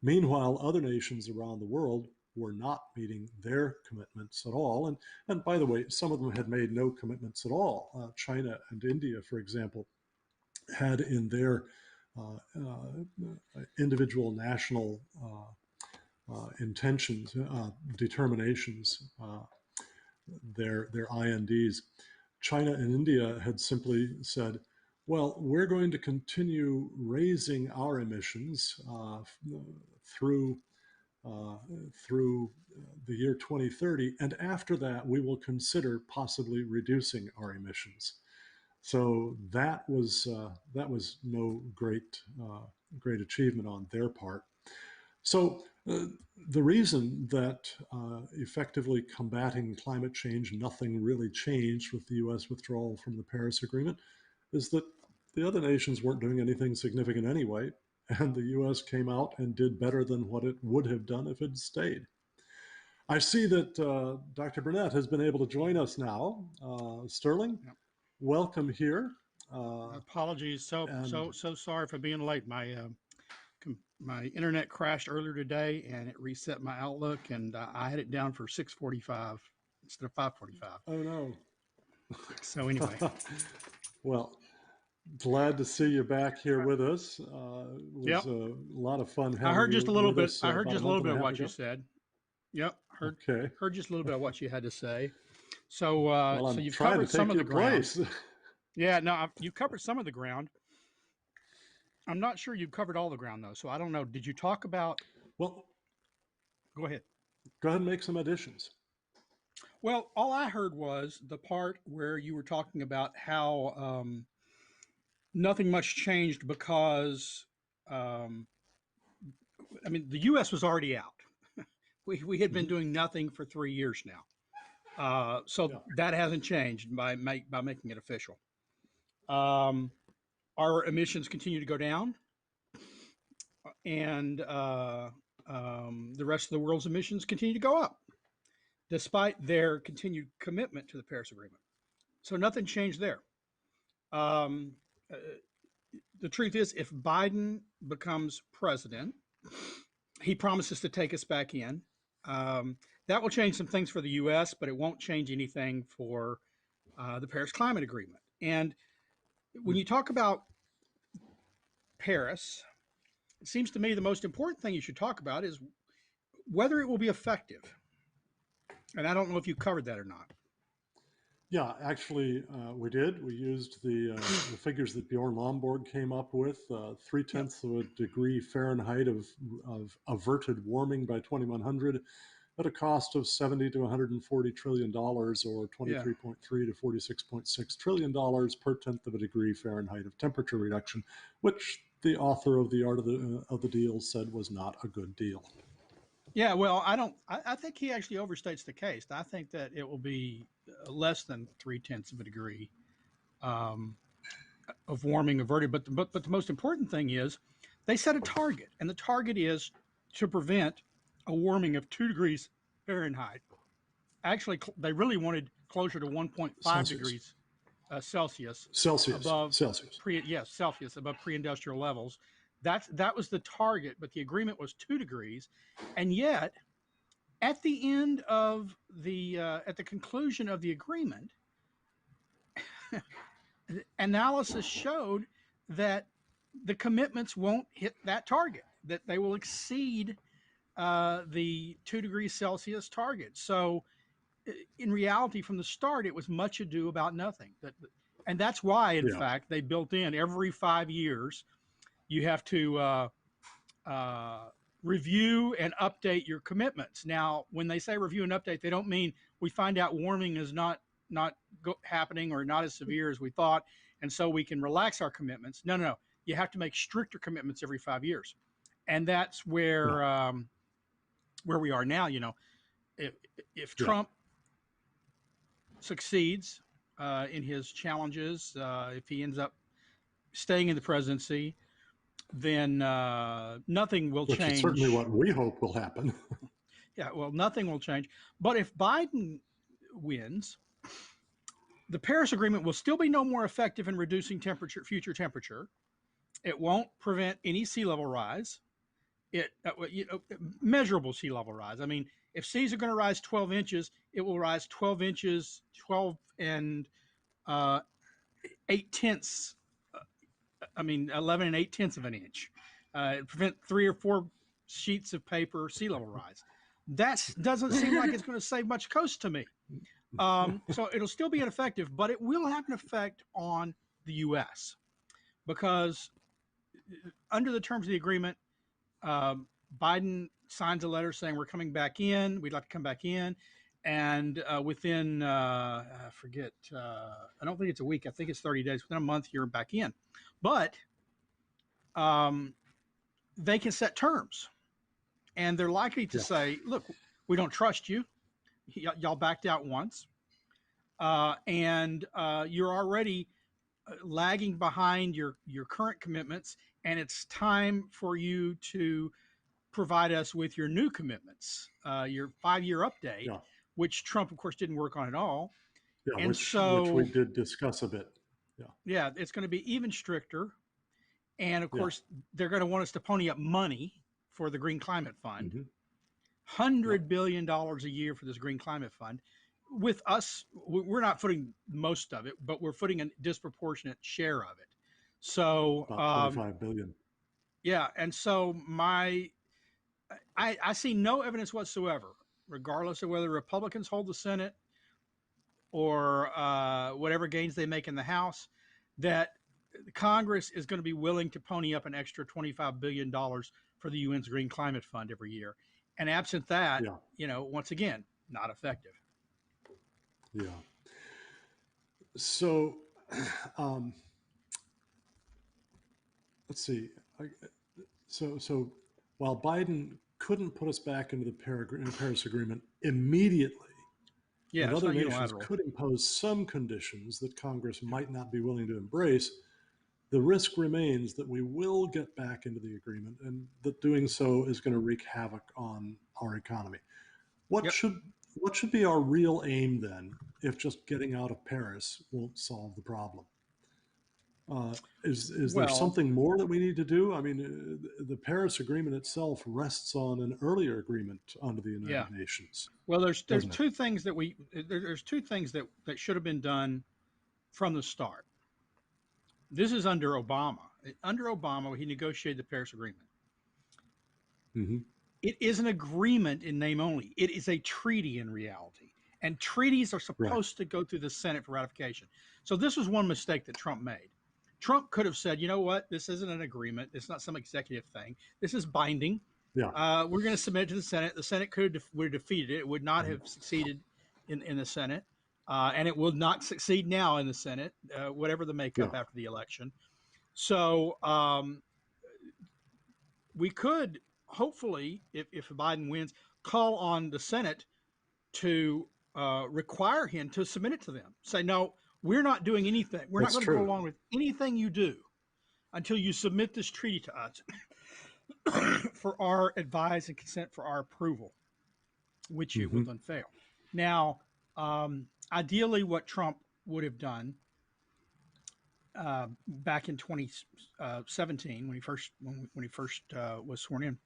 Speaker 1: Meanwhile, other nations around the world were not meeting their commitments at all. And by the way, some of them had made no commitments at all. China and India, for example, had in their individual national intentions, determinations, their INDs. China and India had simply said, well, we're going to continue raising our emissions through through the year 2030, and after that, we will consider possibly reducing our emissions. So that was no great achievement on their part. So the reason that effectively combating climate change, nothing really changed with the U.S. withdrawal from the Paris Agreement, is that the other nations weren't doing anything significant anyway, and the U.S. came out and did better than what it would have done if it stayed. I see that Dr. Burnett has been able to join us now. Sterling,
Speaker 3: Yep.
Speaker 1: welcome here.
Speaker 3: Apologies. So sorry for being late. My internet crashed earlier today, and it reset my Outlook, and I had it down for 6:45 instead of 5:45.
Speaker 1: Oh no.
Speaker 3: So anyway,
Speaker 1: Well, glad to see you back here with us. It was
Speaker 3: yep.
Speaker 1: a lot of fun
Speaker 3: I
Speaker 1: having
Speaker 3: heard just
Speaker 1: you
Speaker 3: a little
Speaker 1: with
Speaker 3: bit.
Speaker 1: us
Speaker 3: I heard
Speaker 1: about a
Speaker 3: just a little
Speaker 1: month and
Speaker 3: bit
Speaker 1: a
Speaker 3: of
Speaker 1: half
Speaker 3: what you
Speaker 1: ago.
Speaker 3: said. Yep.
Speaker 1: Okay.
Speaker 3: Heard just a little bit of what you had to say. So
Speaker 1: Well,
Speaker 3: so
Speaker 1: I'm
Speaker 3: you've
Speaker 1: trying to
Speaker 3: covered some
Speaker 1: take
Speaker 3: of the
Speaker 1: your
Speaker 3: ground.
Speaker 1: place.
Speaker 3: Yeah. No, you covered some of the ground. I'm not sure you've covered all the ground though. So I don't know. Did you talk about?
Speaker 1: Well,
Speaker 3: Go ahead.
Speaker 1: go ahead and make some additions.
Speaker 3: Well, all I heard was the part where you were talking about how nothing much changed because, um, I mean, the U.S. was already out. We had been
Speaker 1: Mm-hmm.
Speaker 3: doing nothing for 3 years now. So
Speaker 1: Yeah.
Speaker 3: that hasn't changed by making it official. Um, our emissions continue to go down, and the rest of the world's emissions continue to go up, despite their continued commitment to the Paris Agreement. So nothing changed there. Um, uh, the truth is, if Biden becomes president, he promises to take us back in. Um, that will change some things for the U.S., but it won't change anything for the Paris Climate Agreement. And when you talk about Paris, it seems to me the most important thing you should talk about is whether it will be effective. And I don't know if you covered that or not.
Speaker 1: Yeah, actually, we did. We used the figures that Bjorn Lomborg came up with: three
Speaker 3: Yep.
Speaker 1: tenths of a degree Fahrenheit of averted warming by 2100, at a cost of 70 to 140 trillion dollars, or
Speaker 3: Yeah.
Speaker 1: 23.3 to 46.6 trillion dollars per tenth of a degree Fahrenheit of temperature reduction, which the author of the Art of the Deal said was not a good deal.
Speaker 3: Yeah, well, I don't. I think he actually overstates the case. I think that it will be less than 3/10 of a degree um, of warming averted. But the most important thing is they set a target, and the target is to prevent a warming of 2 degrees Fahrenheit. Actually, they really wanted closer to 1.5
Speaker 1: Celsius.
Speaker 3: degrees Celsius
Speaker 1: Celsius.
Speaker 3: above
Speaker 1: Celsius.
Speaker 3: Celsius above pre-industrial levels. That was the target, but the agreement was 2 degrees, and yet at the end of the at the conclusion of the agreement, analysis showed that the commitments won't hit that target, that they will exceed the 2 degrees Celsius target. So, in reality, from the start, it was much ado about nothing. And that's why, in
Speaker 1: Yeah.
Speaker 3: fact, they built in every 5 years you have to uh, review and update your commitments. Now, when they say review and update, they don't mean we find out warming is not happening or not as severe as we thought, and so we can relax our commitments. No, no, no. You have to make stricter commitments every 5 years, and that's where we are now. If
Speaker 1: Yeah.
Speaker 3: Trump succeeds in his challenges, if he ends up staying in the presidency, then nothing will
Speaker 1: Which is certainly
Speaker 3: change.
Speaker 1: what we hope will happen.
Speaker 3: Yeah, well, nothing will change. But if Biden wins, the Paris Agreement will still be no more effective in reducing future temperature. It won't prevent any sea level rise. Measurable sea level rise. I mean, if seas are going to rise 12 inches, it will rise 12 inches, 12 and 8 tenths. 11 and 8 tenths of an inch. Prevent 3 or 4 sheets of paper sea level rise. That doesn't seem like it's going to save much coast to me. So it'll still be ineffective, but it will have an effect on the U.S. because under the terms of the agreement, Biden signs a letter saying we're coming back in. We'd like to come back in, and within I forget, I don't think it's a week. I think it's 30 days. Within a month, you're back in. But they can set terms, and they're likely to say, "Look, we don't trust you. Y'all backed out once, and you're already lagging behind your current commitments, and it's time for you to provide us with your new commitments, your 5-year update,
Speaker 1: Yeah.
Speaker 3: which Trump, of course, didn't work on at all.
Speaker 1: Yeah.
Speaker 3: And
Speaker 1: Which we
Speaker 3: so,
Speaker 1: did discuss a bit. Yeah.
Speaker 3: yeah, it's going to be even stricter. And of
Speaker 1: Yeah.
Speaker 3: course, they're going to want us to pony up money for the Green Climate Fund,
Speaker 1: Mm-hmm.
Speaker 3: $100 billion a year for this Green Climate Fund. With us, we're not footing most of it, but we're footing a disproportionate share of it. So,
Speaker 1: About 25 billion.
Speaker 3: yeah, and so I see no evidence whatsoever, regardless of whether Republicans hold the Senate or whatever gains they make in the House, that Congress is going to be willing to pony up an extra $25 billion for the UN's Green Climate Fund every year. And absent that,
Speaker 1: Yeah.
Speaker 3: Once again, not effective.
Speaker 1: Yeah. So, let's see. So while Biden couldn't put us back into the Paris Agreement immediately,
Speaker 3: Yeah,
Speaker 1: and
Speaker 3: it's
Speaker 1: other
Speaker 3: not
Speaker 1: nations
Speaker 3: unilateral.
Speaker 1: could impose some conditions that Congress might not be willing to embrace, the risk remains that we will get back into the agreement, and that doing so is going to wreak havoc on our economy. What
Speaker 3: Yep.
Speaker 1: should be our real aim then, if just getting out of Paris won't solve the problem? Is there
Speaker 3: Well,
Speaker 1: something more that we need to do? I mean, the Paris Agreement itself rests on an earlier agreement under the
Speaker 3: yeah.
Speaker 1: United Nations,
Speaker 3: Well, there's
Speaker 1: doesn't it?
Speaker 3: two things there's two things that should have been done from the start. This is under Obama. Under Obama, he negotiated the Paris Agreement.
Speaker 1: Mm-hmm.
Speaker 3: It is an agreement in name only. It is a treaty in reality. And treaties are
Speaker 1: Right.
Speaker 3: supposed to go through the Senate for ratification. So this was one mistake that Trump made. Trump could have said, you know what, this isn't an agreement. It's not some executive thing. This is binding.
Speaker 1: Yeah.
Speaker 3: We're going to submit it to the Senate. The Senate would have defeated it. It would not have succeeded in the Senate. And it will not succeed now in the Senate, whatever the makeup
Speaker 1: Yeah.
Speaker 3: after the election. So we could hopefully, if Biden wins, call on the Senate to require him to submit it to them. Say, no, we're not doing anything. We're not
Speaker 1: That's
Speaker 3: going to go
Speaker 1: true.
Speaker 3: along with anything you do until you submit this treaty to us for our advice and consent for our approval, which it will
Speaker 1: Mm-hmm.
Speaker 3: then fail. Now, ideally, what Trump would have done back in 2017 when he first was sworn in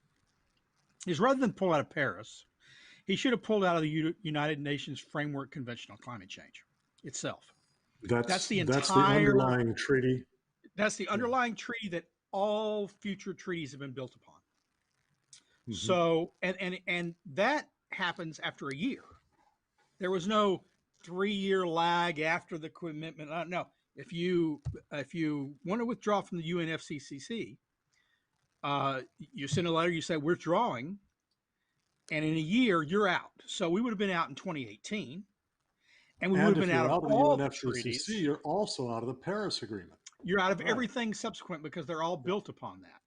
Speaker 3: is rather than pull out of Paris, he should have pulled out of the United Nations Framework Convention on Climate Change itself. That's the
Speaker 1: That's the
Speaker 3: entire.
Speaker 1: underlying treaty.
Speaker 3: That's the
Speaker 1: Yeah.
Speaker 3: underlying treaty that all future treaties have been built upon.
Speaker 1: Mm-hmm.
Speaker 3: So, and that happens after a year. There was no 3-year lag after the commitment. No, if you want to withdraw from the UNFCCC, you send a letter. You say we're withdrawing, and in a year you're out. So we would have been out in 2018, And we would
Speaker 1: And
Speaker 3: have
Speaker 1: if
Speaker 3: been out
Speaker 1: you're
Speaker 3: of
Speaker 1: out of the
Speaker 3: all the
Speaker 1: UNFCCC,
Speaker 3: treaties.
Speaker 1: you're also out of the Paris Agreement.
Speaker 3: You're out of
Speaker 1: Right.
Speaker 3: everything subsequent because they're all
Speaker 1: Yeah.
Speaker 3: built upon that.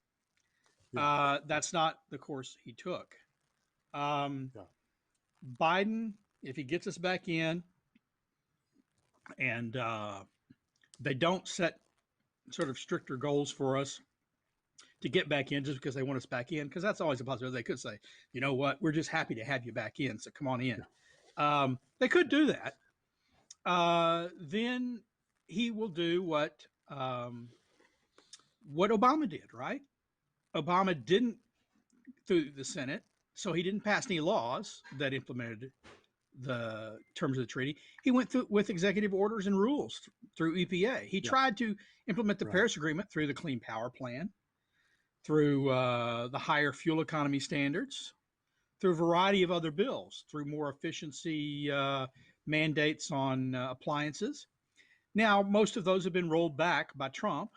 Speaker 1: Yeah.
Speaker 3: That's not the course he took. Um,
Speaker 1: Yeah.
Speaker 3: Biden, if he gets us back in, and they don't set sort of stricter goals for us to get back in just because they want us back in, because that's always a possibility. They could say, you know what, we're just happy to have you back in, so come on in. They could do that. Then he will do what Obama did, right? Obama didn't through the Senate, so he didn't pass any laws that implemented the terms of the treaty. He went through with executive orders and rules through EPA. He tried to implement the Paris Agreement through the Clean Power Plan, through the higher fuel economy standards, through a variety of other bills, through more efficiency mandates on appliances. Now, most of those have been rolled back by Trump.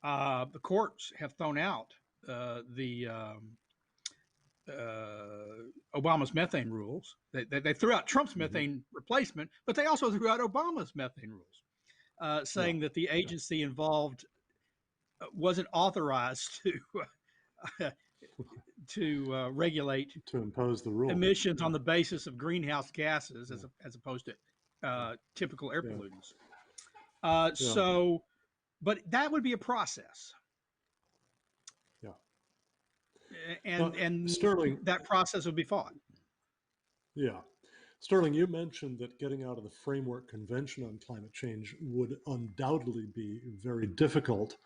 Speaker 3: The courts have thrown out the Obama's methane rules. They threw out Trump's methane replacement, but they also threw out Obama's methane rules, saying that the agency involved wasn't authorized to regulate
Speaker 1: To impose the rule.
Speaker 3: emissions on the basis of greenhouse gases as opposed to typical air pollutants. So, but that would be a process.
Speaker 1: Yeah.
Speaker 3: And
Speaker 1: Sterling,
Speaker 3: that process would be fought.
Speaker 1: Yeah. Sterling, you mentioned that getting out of the Framework Convention on Climate Change would undoubtedly be very difficult,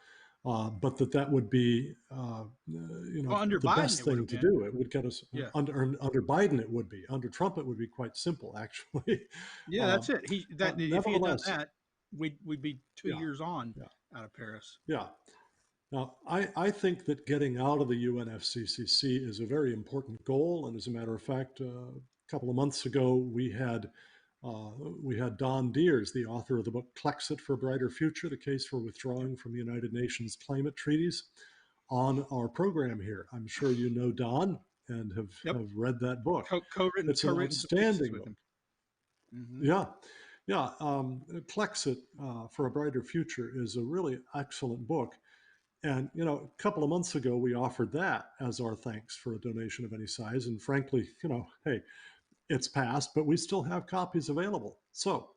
Speaker 1: but that would be,
Speaker 3: Under
Speaker 1: the
Speaker 3: Biden,
Speaker 1: best
Speaker 3: it would
Speaker 1: thing
Speaker 3: have
Speaker 1: to
Speaker 3: been.
Speaker 1: do. It would get us
Speaker 3: Yeah.
Speaker 1: under Biden. It would be under Trump. It would be quite simple, actually.
Speaker 3: Yeah, that's it. If he had done
Speaker 1: Nevertheless,
Speaker 3: that, we'd be 2
Speaker 1: yeah,
Speaker 3: years on
Speaker 1: yeah,
Speaker 3: out of Paris.
Speaker 1: yeah. Now, I think that getting out of the UNFCCC is a very important goal, and as a matter of fact, a couple of months ago we had Don Deers, the author of the book "Klexit for a Brighter Future: The Case for Withdrawing from United Nations Climate Treaties," on our program here. I'm sure you know Don and have read that book.
Speaker 3: Co-written
Speaker 1: It's an
Speaker 3: some pieces
Speaker 1: outstanding
Speaker 3: with
Speaker 1: book.
Speaker 3: him. Mm-hmm.
Speaker 1: Yeah, yeah. Klexit for a Brighter Future is a really excellent book. And, a couple of months ago, we offered that as our thanks for a donation of any size. And frankly, hey, it's passed, but we still have copies available. So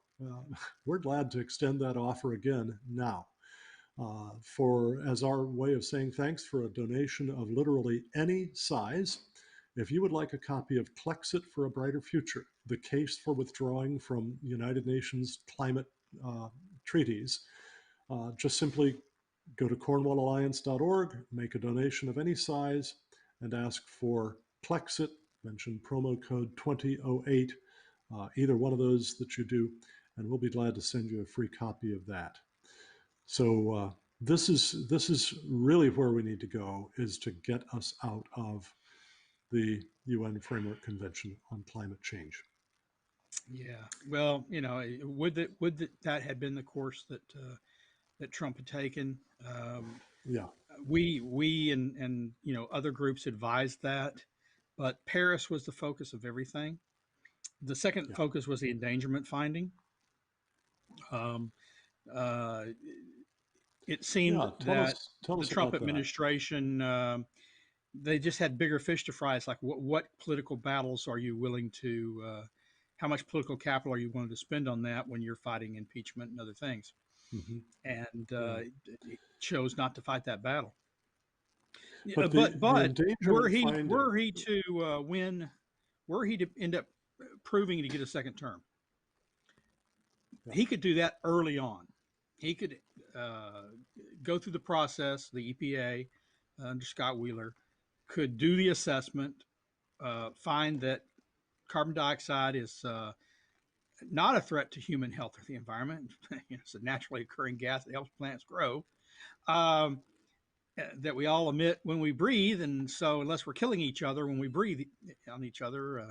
Speaker 1: we're glad to extend that offer again now as our way of saying thanks for a donation of literally any size. If you would like a copy of Klexit for a Brighter Future, The Case for Withdrawing from United Nations Climate Treaties, just simply go to cornwallalliance.org, make a donation of any size, and ask for Klexit, mention promo code 2008, either one of those that you do, and we'll be glad to send you a free copy of that. So this is really where we need to go, is to get us out of the UN Framework Convention on Climate Change.
Speaker 3: Yeah. Well, would that had been the course that Trump had taken?
Speaker 1: Yeah.
Speaker 3: We and other groups advised that, but Paris was the focus of everything. The second focus was the endangerment finding. Uh, it seemed
Speaker 1: Tell
Speaker 3: that the
Speaker 1: us
Speaker 3: Trump
Speaker 1: about that.
Speaker 3: administration they just had bigger fish to fry. It's like, what political battles are you willing to? How much political capital are you willing to spend on that when you're fighting impeachment and other things?
Speaker 1: Mm-hmm.
Speaker 3: And it chose not to fight that battle.
Speaker 1: But
Speaker 3: But
Speaker 1: the endangerment finding,
Speaker 3: were he to win, were he to end up proving to get a second term, he could do that early on. He could go through the process. The EPA under Scott Wheeler could do the assessment, find that carbon dioxide is not a threat to human health or the environment. It's a naturally occurring gas that helps plants grow. That we all emit when we breathe, and so unless we're killing each other when we breathe on each other,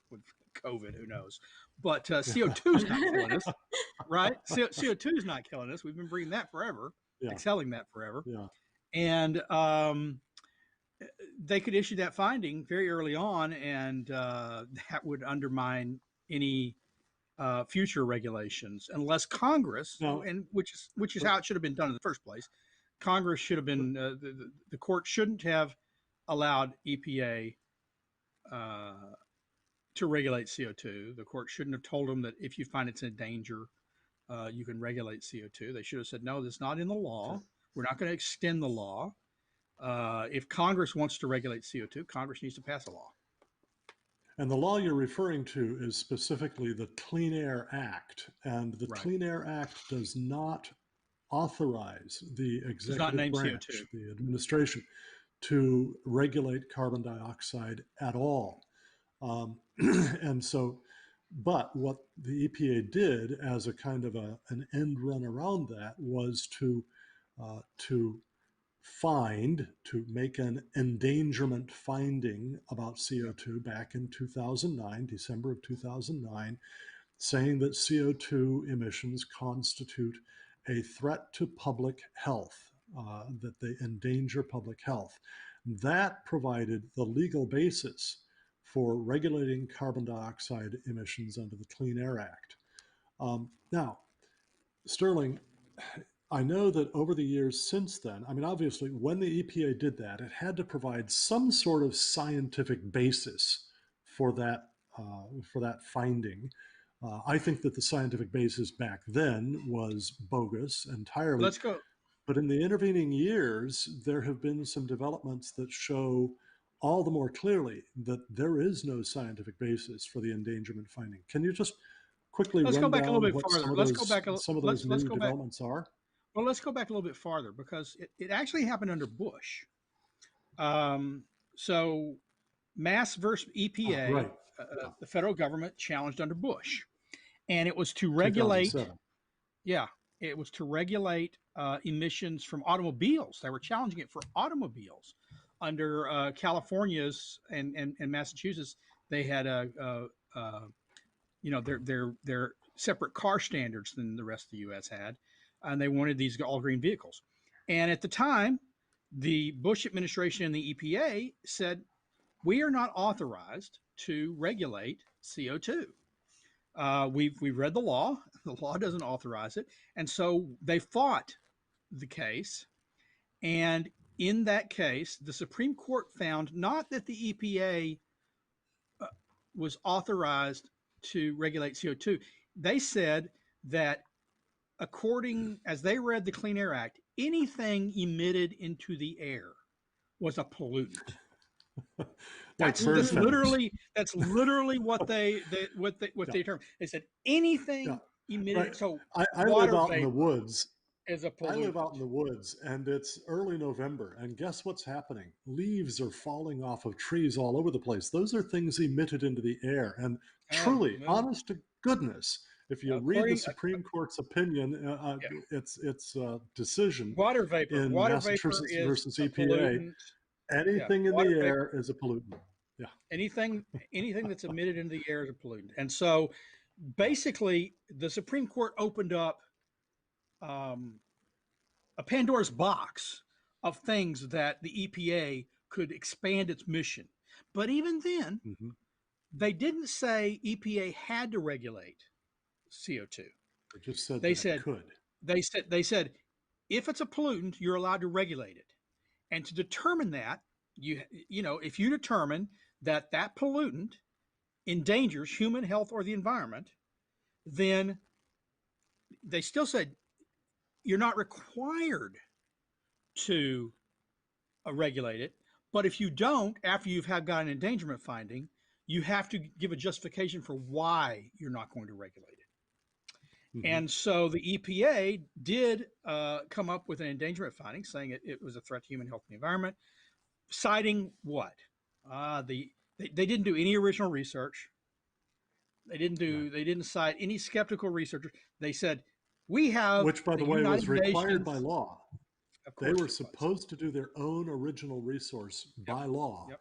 Speaker 3: with COVID, who knows? But CO2 is not killing us, right? CO2 is not killing us. We've been breathing that forever, exhaling that forever, and they could issue that finding very early on, and that would undermine any future regulations unless Congress,
Speaker 1: Now,
Speaker 3: and which is
Speaker 1: but,
Speaker 3: how it should have been done in the first place. Congress should have
Speaker 1: but
Speaker 3: been the court shouldn't have allowed EPA to regulate CO2. The court shouldn't have told them that if you find it's in danger, you can regulate CO2. They should have said, no, that's not in the law. We're not going to extend the law. If Congress wants to regulate CO2, Congress needs to pass a law.
Speaker 1: And the law you're referring to is specifically the Clean Air Act. And the
Speaker 3: Right.
Speaker 1: Clean Air Act does not authorize the
Speaker 3: Does not
Speaker 1: executive
Speaker 3: name CO2.
Speaker 1: branch, the administration, to regulate carbon dioxide at all. And so, but what the EPA did as a kind of an end run around that was to make an endangerment finding about
Speaker 3: Yep.
Speaker 1: CO2 back in 2009, December of 2009, saying that CO2 emissions constitute a threat to public health, that they endanger public health. That provided the legal basis for regulating carbon dioxide emissions under the Clean Air Act. Now, Sterling, I know that over the years since then, I mean, obviously, when the EPA did that, it had to provide some sort of scientific basis for that finding. I think that the scientific basis back then was bogus entirely.
Speaker 3: Let's go.
Speaker 1: But in the intervening years, there have been some developments that show all the more clearly that there is no scientific basis for the endangerment finding. Can you just quickly
Speaker 3: Let's go
Speaker 1: run
Speaker 3: back a little
Speaker 1: down
Speaker 3: bit
Speaker 1: what
Speaker 3: farther.
Speaker 1: some of
Speaker 3: Let's go
Speaker 1: those
Speaker 3: back.
Speaker 1: some of those
Speaker 3: Let's
Speaker 1: new
Speaker 3: go back.
Speaker 1: developments are?
Speaker 3: Well, let's go back a little bit farther because it actually happened under Bush. So Mass versus EPA,
Speaker 1: Right. Yeah.
Speaker 3: the federal government challenged under Bush, and it was to regulate.
Speaker 1: 2007.
Speaker 3: Yeah, it was to regulate emissions from automobiles. They were challenging it for automobiles. Under California's and Massachusetts, they had their separate car standards than the rest of the U.S. had, and they wanted these all green vehicles. And at the time, the Bush administration and the EPA said, we are not authorized to regulate CO2. We've read the law. The law doesn't authorize it. And so they fought the case. And in that case, the Supreme Court found not that the EPA was authorized to regulate CO2. They said that according as they read the Clean Air Act, anything emitted into the air was a pollutant.
Speaker 1: Like bird feathers.
Speaker 3: That's literally what they
Speaker 1: Yeah.
Speaker 3: determined. They said anything
Speaker 1: Yeah.
Speaker 3: emitted.
Speaker 1: Right.
Speaker 3: So
Speaker 1: I live
Speaker 3: water
Speaker 1: out in the
Speaker 3: vapor
Speaker 1: woods.
Speaker 3: is a
Speaker 1: I live out in
Speaker 3: pollutant.
Speaker 1: the woods and it's early November. And guess what's happening? Leaves are falling off of trees all over the place. Those are things emitted into the air. And truly,
Speaker 3: Well,
Speaker 1: honest to goodness, if you read the Supreme Court's opinion,
Speaker 3: yeah,
Speaker 1: its decision
Speaker 3: water vapor.
Speaker 1: in
Speaker 3: Water vapor
Speaker 1: Massachusetts
Speaker 3: is
Speaker 1: versus
Speaker 3: a
Speaker 1: EPA,
Speaker 3: pollutant. Yeah,
Speaker 1: anything in the
Speaker 3: water
Speaker 1: air
Speaker 3: vapor.
Speaker 1: is a pollutant. Yeah.
Speaker 3: Anything that's emitted into the air is a pollutant. And so, basically, the Supreme Court opened up um, a Pandora's box of things that the EPA could expand its mission. But even then,
Speaker 1: Hmm.
Speaker 3: they didn't say EPA had to regulate CO2.
Speaker 1: It just said
Speaker 3: They
Speaker 1: that it
Speaker 3: said
Speaker 1: could.
Speaker 3: they said if it's a pollutant, you're allowed to regulate it. And to determine that, if you determine that that pollutant endangers human health or the environment, then they still said you're not required to regulate it. But if you don't, after you've got an endangerment finding, you have to give a justification for why you're not going to regulate it.
Speaker 1: Hmm.
Speaker 3: And so the EPA did come up with an endangerment finding saying it was a threat to human health and the environment, citing what? They didn't do any original research.
Speaker 1: Right.
Speaker 3: They didn't cite any skeptical researchers. They said we have
Speaker 1: Which, by
Speaker 3: the
Speaker 1: the way, was
Speaker 3: United
Speaker 1: required
Speaker 3: Nations.
Speaker 1: by law.
Speaker 3: Of
Speaker 1: They
Speaker 3: course,
Speaker 1: were
Speaker 3: it was.
Speaker 1: supposed to do their own original resource
Speaker 3: Yep.
Speaker 1: by law,
Speaker 3: Yep.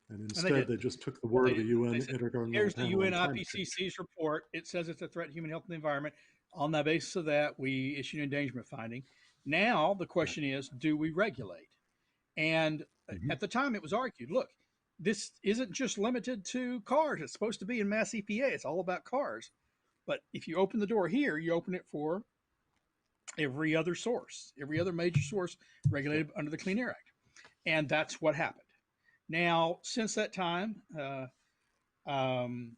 Speaker 1: and
Speaker 3: And they
Speaker 1: instead
Speaker 3: did.
Speaker 1: they just took the
Speaker 3: Well,
Speaker 1: word
Speaker 3: they
Speaker 1: of the
Speaker 3: didn't.
Speaker 1: UN
Speaker 3: They said,
Speaker 1: Intergovernmental
Speaker 3: here's the
Speaker 1: Panel on
Speaker 3: UN
Speaker 1: Climate Change.
Speaker 3: IPCC's report. It says it's a threat to human health and the environment. On the basis of that, we issued an endangerment finding. Now the
Speaker 1: Right.
Speaker 3: question is, do we regulate? And
Speaker 1: Hmm.
Speaker 3: at the time, it was argued, look, this isn't just limited to cars. It's supposed to be in Mass EPA. It's all about cars. But if you open the door here, you open it for every other source, every other major source
Speaker 1: Yeah.
Speaker 3: regulated under the Clean Air Act. And that's what happened. Now, since that time, um,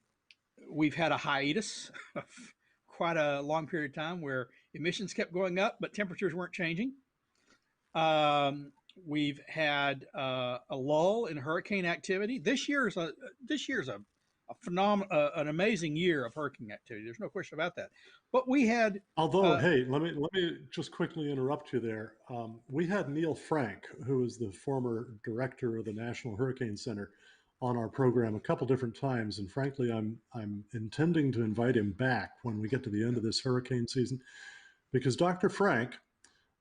Speaker 3: we've had a hiatus of quite a long period of time where emissions kept going up, but temperatures weren't changing. We've had a lull in hurricane activity. This year's a an amazing year of hurricane activity. There's no question about that. But we had
Speaker 1: Although,
Speaker 3: uh,
Speaker 1: hey, let me just quickly interrupt you there. We had Neil Frank, who is the former director of the National Hurricane Center, on our program a couple different times, and frankly, I'm intending to invite him back when we get to the end of this hurricane season, because Dr. Frank,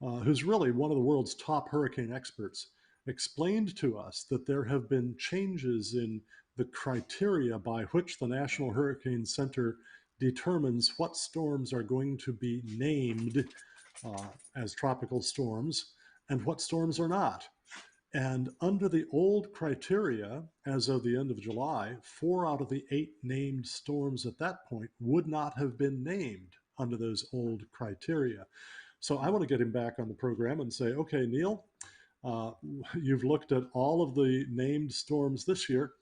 Speaker 1: who's really one of the world's top hurricane experts, explained to us that there have been changes in the criteria by which the National Hurricane Center determines what storms are going to be named as tropical storms and what storms are not. And under the old criteria, as of the end of July, 4 out of the 8 named storms at that point would not have been named under those old criteria. So I want to get him back on the program and say, okay, Neil, uh, you've looked at all of the named storms this year.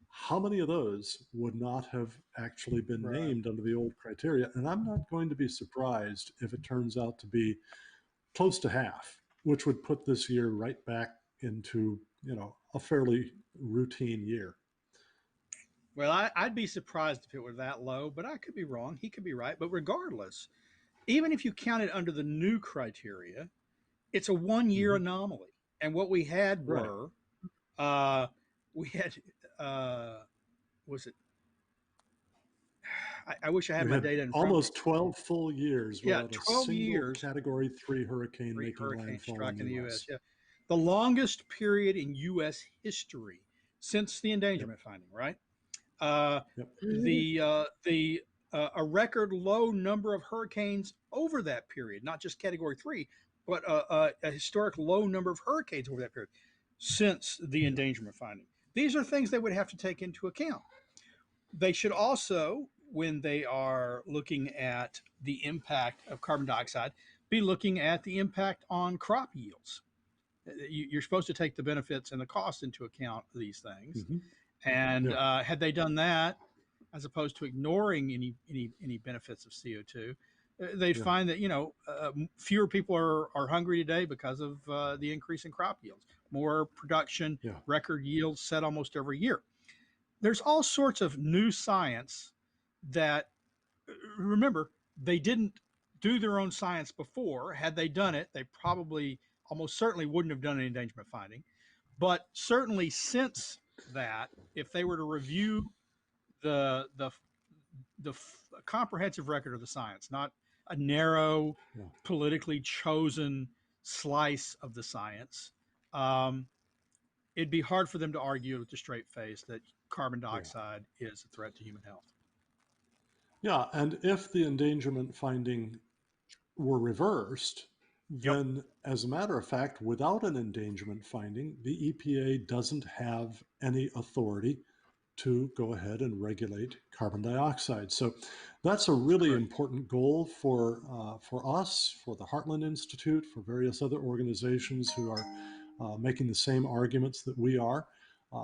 Speaker 1: How many of those would not have actually been
Speaker 3: right.
Speaker 1: named under the old criteria? And I'm not going to be surprised if it turns out to be close to half, which would put this year right back into, a fairly routine year.
Speaker 3: Well, I'd be surprised if it were that low, but I could be wrong. He could be right. But regardless, even if you count it under the new criteria, it's a 1 year
Speaker 1: Mm-hmm.
Speaker 3: anomaly. And what we had
Speaker 1: Right.
Speaker 3: were, uh, we had, uh, was it, I wish I had
Speaker 1: We
Speaker 3: my
Speaker 1: had
Speaker 3: data in front of me.
Speaker 1: almost 12 full years
Speaker 3: Yeah,
Speaker 1: without a
Speaker 3: 12
Speaker 1: single
Speaker 3: years,
Speaker 1: Category 3 hurricane
Speaker 3: three
Speaker 1: making
Speaker 3: hurricanes
Speaker 1: landfall in
Speaker 3: struck
Speaker 1: the
Speaker 3: in the U.S.
Speaker 1: US.
Speaker 3: Yeah. The longest period in U.S. history since the
Speaker 1: Yep.
Speaker 3: endangerment finding, right? Uh,
Speaker 1: Yep.
Speaker 3: the a record low number of hurricanes over that period, not just Category 3, but a historic low number of hurricanes over that period since the
Speaker 1: Yep.
Speaker 3: endangerment finding. These are things they would have to take into account. They should also, when they are looking at the impact of carbon dioxide, be looking at the impact on crop yields. You're supposed to take the benefits and the costs into account of these things.
Speaker 1: Mm-hmm.
Speaker 3: And
Speaker 1: Yeah.
Speaker 3: had they done that, as opposed to ignoring any benefits of CO2, they'd
Speaker 1: Yeah.
Speaker 3: find that fewer people are hungry today because of the increase in crop yields, more production,
Speaker 1: Yeah.
Speaker 3: record yields set almost every year. There's all sorts of new science that, remember, they didn't do their own science before. Had they done it, they probably almost certainly wouldn't have done an endangerment finding. But certainly since that, if they were to review the the the comprehensive record of the science, not a narrow,
Speaker 1: Yeah.
Speaker 3: politically chosen slice of the science, um, it'd be hard for them to argue with a straight face that carbon
Speaker 1: Yeah.
Speaker 3: dioxide is a threat to human health.
Speaker 1: Yeah. And if the endangerment finding were reversed,
Speaker 3: Yep.
Speaker 1: then, as a matter of fact, without an endangerment finding, the EPA doesn't have any authority to go ahead and regulate carbon dioxide. So that's a
Speaker 3: That's
Speaker 1: really
Speaker 3: correct.
Speaker 1: important goal for us, for the Heartland Institute, for various other organizations who are making the same arguments that we are.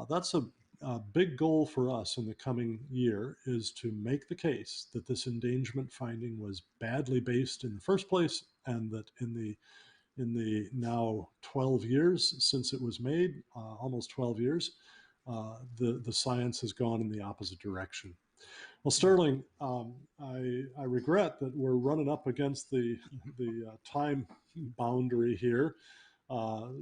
Speaker 1: That's a big goal for us in the coming year, is to make the case that this endangerment finding was badly based in the first place, and that in the now 12 years since it was made, almost 12 years, the science has gone in the opposite direction. Well,
Speaker 3: Yeah.
Speaker 1: Sterling, I regret that we're running up against the time boundary here.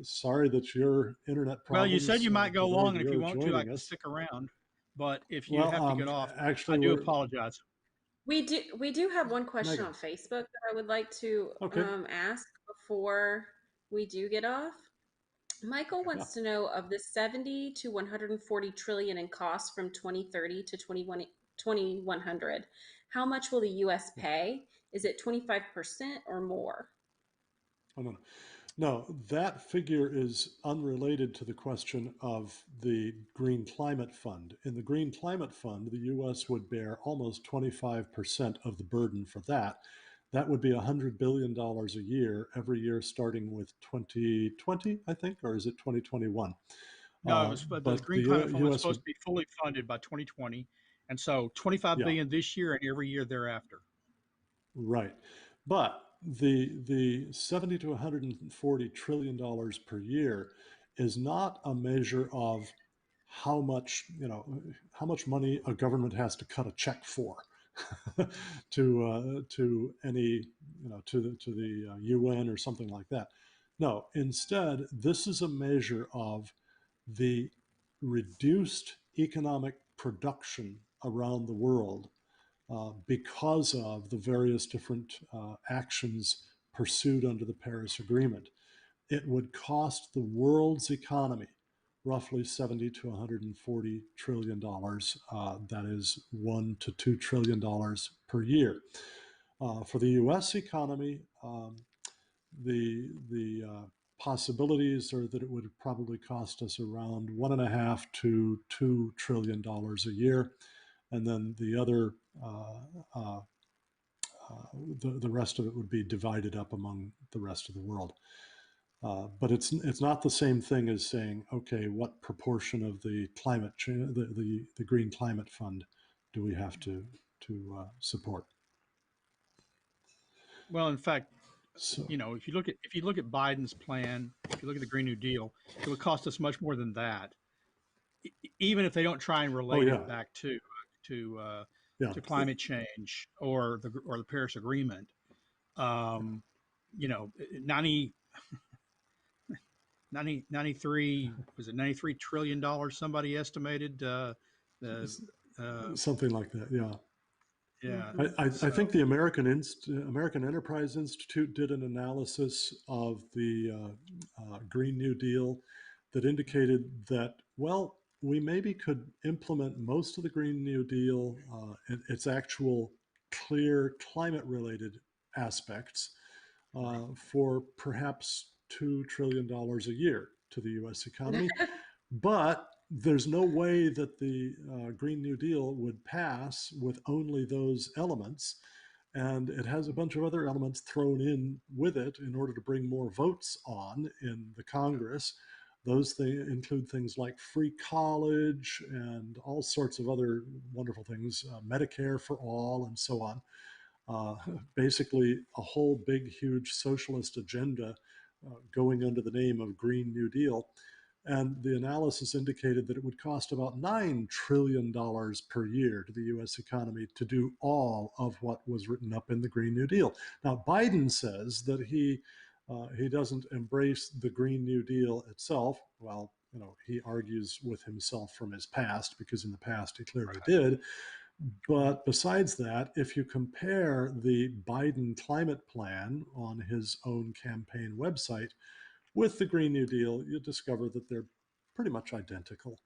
Speaker 1: Sorry that your internet
Speaker 3: Well, you said
Speaker 1: problems
Speaker 3: you might go
Speaker 1: delayed
Speaker 3: long, and if you
Speaker 1: your
Speaker 3: want to, I
Speaker 1: joining
Speaker 3: can
Speaker 1: us.
Speaker 3: stick around. But if you
Speaker 1: Well,
Speaker 3: have to get off, I
Speaker 1: actually,
Speaker 3: do
Speaker 1: we're
Speaker 3: apologize.
Speaker 2: We do have one question
Speaker 1: Megan.
Speaker 2: on Facebook that I would like to
Speaker 1: Okay.
Speaker 2: ask before we do get off. Michael
Speaker 1: Yeah.
Speaker 2: wants to know, of the 70 to 140 trillion in costs from 2030 to 2100, how much will the US
Speaker 1: Yeah.
Speaker 2: pay? Is it 25% or more?
Speaker 1: Oh, no, no. No, that figure is unrelated to the question of the Green Climate Fund. In the Green Climate Fund, the US would bear almost 25% of the burden for that. That would be $100 billion a year, every year starting with 2020, I think, or is it 2021?
Speaker 3: No, it was the
Speaker 1: But the
Speaker 3: Green Climate Fund was
Speaker 1: US
Speaker 3: supposed
Speaker 1: would,
Speaker 3: to be fully funded by 2020, and so 25
Speaker 1: yeah,
Speaker 3: billion this year and every year thereafter.
Speaker 1: right. But the 70 to 140 trillion dollars per year is not a measure of how much, how much money a government has to cut a check for to any, to the UN or something like that. No, instead, this is a measure of the reduced economic production around the world because of the various different actions pursued under the Paris Agreement. It would cost the world's economy roughly 70 to 140 trillion dollars. That is $1 to $2 trillion per year. For the U.S. economy, the possibilities are that it would probably cost us around $1.5 to $2 trillion a year, and then the other uh, the rest of it would be divided up among the rest of the world. But it's not the same thing as saying, okay, what proportion of the climate change, the Green Climate Fund, do we have to support?
Speaker 3: Well, in fact,
Speaker 1: So,
Speaker 3: if you look at Biden's plan, if you look at the Green New Deal, it would cost us much more than that, even if they don't try and
Speaker 1: oh
Speaker 3: relate
Speaker 1: yeah,
Speaker 3: it back to uh,
Speaker 1: yeah,
Speaker 3: to climate change or the Paris Agreement. Um, 90 93 was it $93 trillion somebody estimated the
Speaker 1: something like that. Yeah,
Speaker 3: yeah.
Speaker 1: I
Speaker 3: So
Speaker 1: think the American Enterprise Institute did an analysis of the Green New Deal that indicated that, well, we maybe could implement most of the Green New Deal, its actual clear climate related aspects,
Speaker 3: right.
Speaker 1: for perhaps $2 trillion a year to the US economy. But there's no way that the Green New Deal would pass with only those elements. And it has a bunch of other elements thrown in with it in order to bring more votes on in the Congress. Those things include things like free college and all sorts of other wonderful things, Medicare for all, and so on. Uh, Basically, a whole big, huge socialist agenda going under the name of Green New Deal. And the analysis indicated that it would cost about $9 trillion per year to the US economy to do all of what was written up in the Green New Deal. Now, Biden says that he doesn't embrace the Green New Deal itself. Well, he argues with himself from his past because in the past he clearly
Speaker 3: Right.
Speaker 1: did. But besides that, if you compare the Biden climate plan on his own campaign website with the Green New Deal, you discover that they're pretty much identical.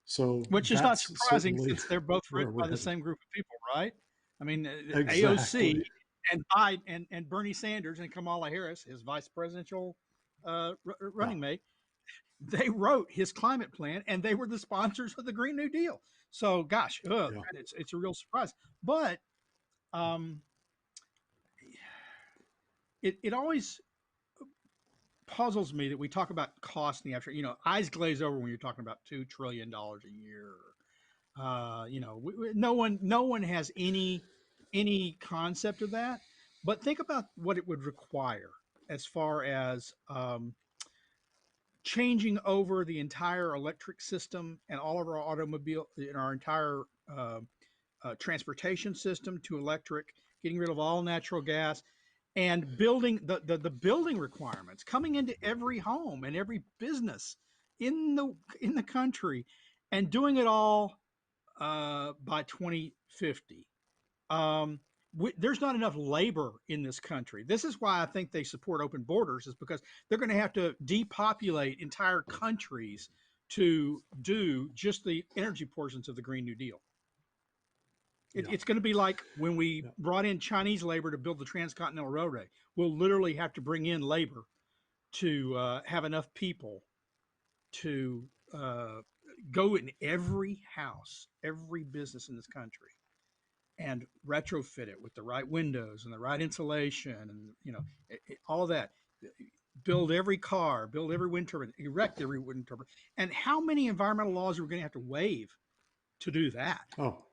Speaker 1: So
Speaker 3: Which is not
Speaker 1: that's
Speaker 3: surprising
Speaker 1: certainly
Speaker 3: since they're both
Speaker 1: where
Speaker 3: written
Speaker 1: we're
Speaker 3: by the
Speaker 1: headed.
Speaker 3: same group of people, right? I mean, AOC
Speaker 1: Exactly.
Speaker 3: and Biden and Bernie Sanders and Kamala Harris, his vice presidential
Speaker 1: Yeah.
Speaker 3: running mate, they wrote his climate plan and they were the sponsors of the Green New Deal. So, gosh,
Speaker 1: Yeah.
Speaker 3: it's a real surprise. But um, it always puzzles me that we talk about cost in the abstract. Eyes glaze over when you're talking about $2 trillion a year. No one has any concept of that. But think about what it would require as far as changing over the entire electric system and all of our automobile and our entire transportation system to electric, getting rid of all natural gas, and building the building requirements coming into every home and every business in the country, and doing it all by 2050. Um, there's not enough labor in this country. This is why I think they support open borders, is because they're going to have to depopulate entire countries to do just the energy portions of the Green New Deal.
Speaker 1: Yeah.
Speaker 3: It's going to be like when we
Speaker 1: Yeah.
Speaker 3: brought in Chinese labor to build the Transcontinental Railway. We'll literally have to bring in labor to have enough people to go in every house, every business in this country, and retrofit it with the right windows and the right insulation, and all of that. Build every car, build every wind turbine, erect every wind turbine. And how many environmental laws are we going to have to waive to do that?
Speaker 1: Oh,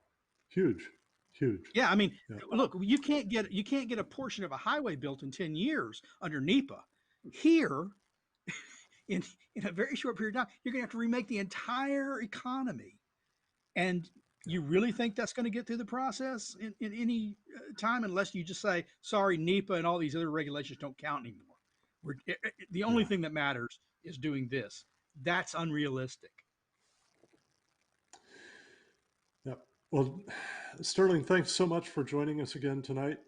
Speaker 1: huge, huge.
Speaker 3: Yeah, I mean,
Speaker 1: Yeah.
Speaker 3: look, you can't get a portion of a highway built in 10 years under NEPA. Here, in in a very short period of time, you're going to have to remake the entire economy. And you really think that's going to get through the process in any time, unless you just say, sorry, NEPA and all these other regulations don't count anymore. The only
Speaker 1: Yeah.
Speaker 3: thing that matters is doing this. That's unrealistic.
Speaker 1: Yeah. Well, Sterling, thanks so much for joining us again tonight.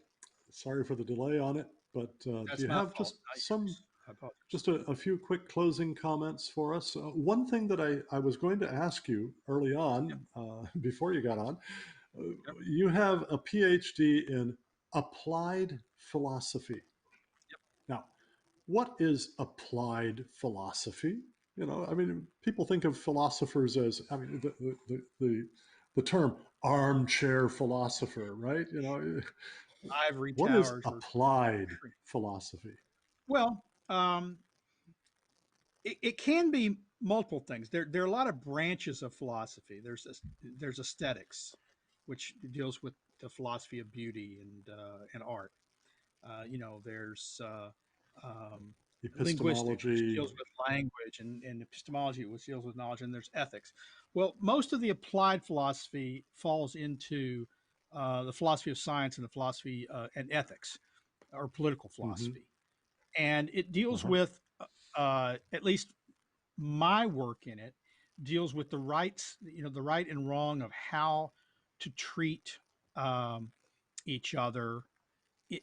Speaker 1: Sorry for the delay on it, but do
Speaker 3: That's
Speaker 1: you
Speaker 3: my
Speaker 1: have
Speaker 3: fault,
Speaker 1: just
Speaker 3: not
Speaker 1: some,
Speaker 3: yours. I apologize.
Speaker 1: just a few quick closing comments for us? One thing that I was going to ask you early
Speaker 3: Yep,
Speaker 1: on, before you got on, uh,
Speaker 3: yep,
Speaker 1: you have a PhD in applied philosophy.
Speaker 3: yep.
Speaker 1: Now, what is applied philosophy? I mean, people think of philosophers as, I mean, the term armchair philosopher, right?
Speaker 3: Ivory
Speaker 1: What is
Speaker 3: towers or
Speaker 1: applied philosophy?
Speaker 3: well, it can be multiple things. There are a lot of branches of philosophy. There's aesthetics, which deals with the philosophy of beauty and art. There's linguistics, which
Speaker 1: Epistemology.
Speaker 3: deals with language, and epistemology, which deals with knowledge, and there's ethics. Well, most of the applied philosophy falls into the philosophy of science and the philosophy and ethics, or political
Speaker 1: Hmm.
Speaker 3: philosophy, and it deals
Speaker 1: Uh-huh.
Speaker 3: with at least my work in it deals with the rights, the right and wrong of how to treat um, each other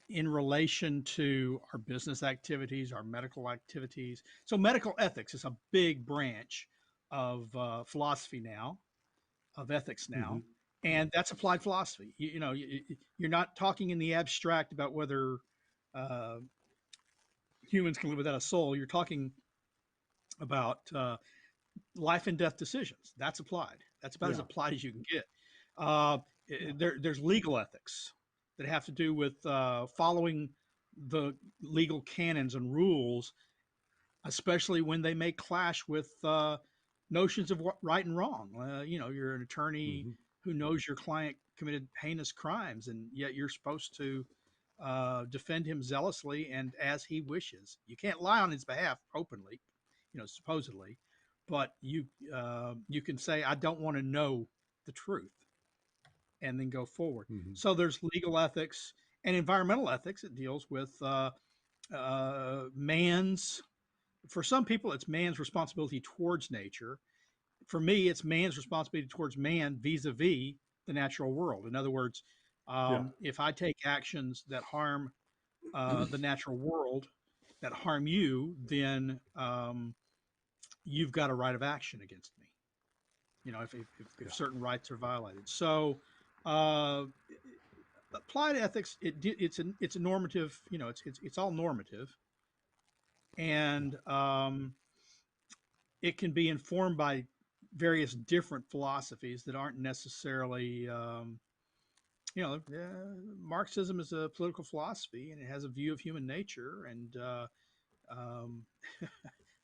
Speaker 3: in relation to our business activities, our medical activities. So, medical ethics is a big branch of philosophy now, of ethics
Speaker 1: Hmm.
Speaker 3: now, and that's applied philosophy. You're not talking in the abstract about whether uh, humans can live without a soul. You're talking about life and death decisions. That's applied. That's about as
Speaker 1: Yeah.
Speaker 3: applied as you can get. Uh,
Speaker 1: Yeah.
Speaker 3: there's legal ethics that have to do with following the legal canons and rules, especially when they may clash with notions of what right and wrong. You're an attorney
Speaker 1: Hmm.
Speaker 3: who knows your client committed heinous crimes, and yet you're supposed to defend him zealously and as he wishes. You can't lie on his behalf openly, supposedly, but you can say, I don't want to know the truth, and then go forward.
Speaker 1: Hmm.
Speaker 3: So there's legal ethics and environmental ethics. It deals with man's, for some people, it's man's responsibility towards nature. For me, it's man's responsibility towards man vis-a-vis the natural world. In other words,
Speaker 1: Yeah.
Speaker 3: if I take actions that harm the natural world, that harm you, then you've got a right of action against me. If
Speaker 1: Yeah.
Speaker 3: certain rights are violated. So uh, applied ethics, it's a normative. It's all normative,
Speaker 1: Yeah.
Speaker 3: and it can be informed by various different philosophies that aren't necessarily Marxism is a political philosophy, and it has a view of human nature. And um,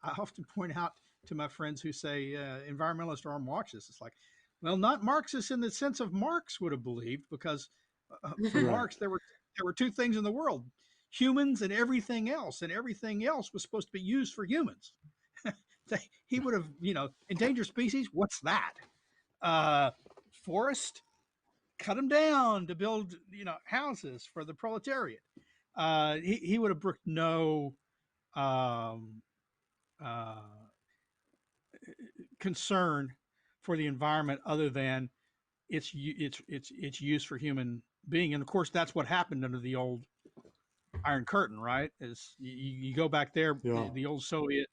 Speaker 3: I often point out to my friends who say environmentalists are Marxists. It's like, well, not Marxists in the sense of Marx would have believed, because for
Speaker 1: Right.
Speaker 3: Marx there were two things in the world: humans and everything else was supposed to be used for humans. He would have, endangered species. What's that? Uh, Forest, cut them down to build, houses for the proletariat. He would have brooked no um, uh, concern for the environment other than its use for human being. And of course, that's what happened under the old Iron Curtain, right? Is you go back there,
Speaker 1: Yeah.
Speaker 3: the old Soviet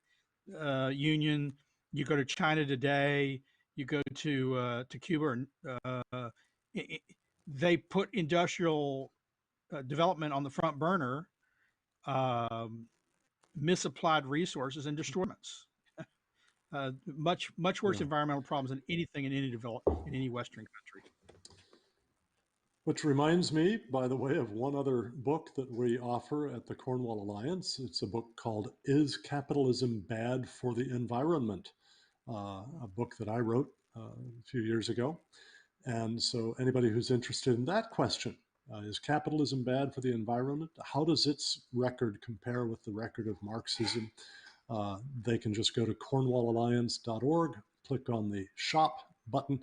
Speaker 3: Union. You go to China today. You go to Cuba, and it, they put industrial development on the front burner, um, misapplied resources and destroyments. Much worse
Speaker 1: Yeah.
Speaker 3: environmental problems than anything in any Western country.
Speaker 1: Which reminds me, by the way, of one other book that we offer at the Cornwall Alliance. It's a book called Is Capitalism Bad for the Environment? A book that I wrote a few years ago. And so anybody who's interested in that question, is capitalism bad for the environment? How does its record compare with the record of Marxism? They can just go to cornwallalliance.org, click on the shop button,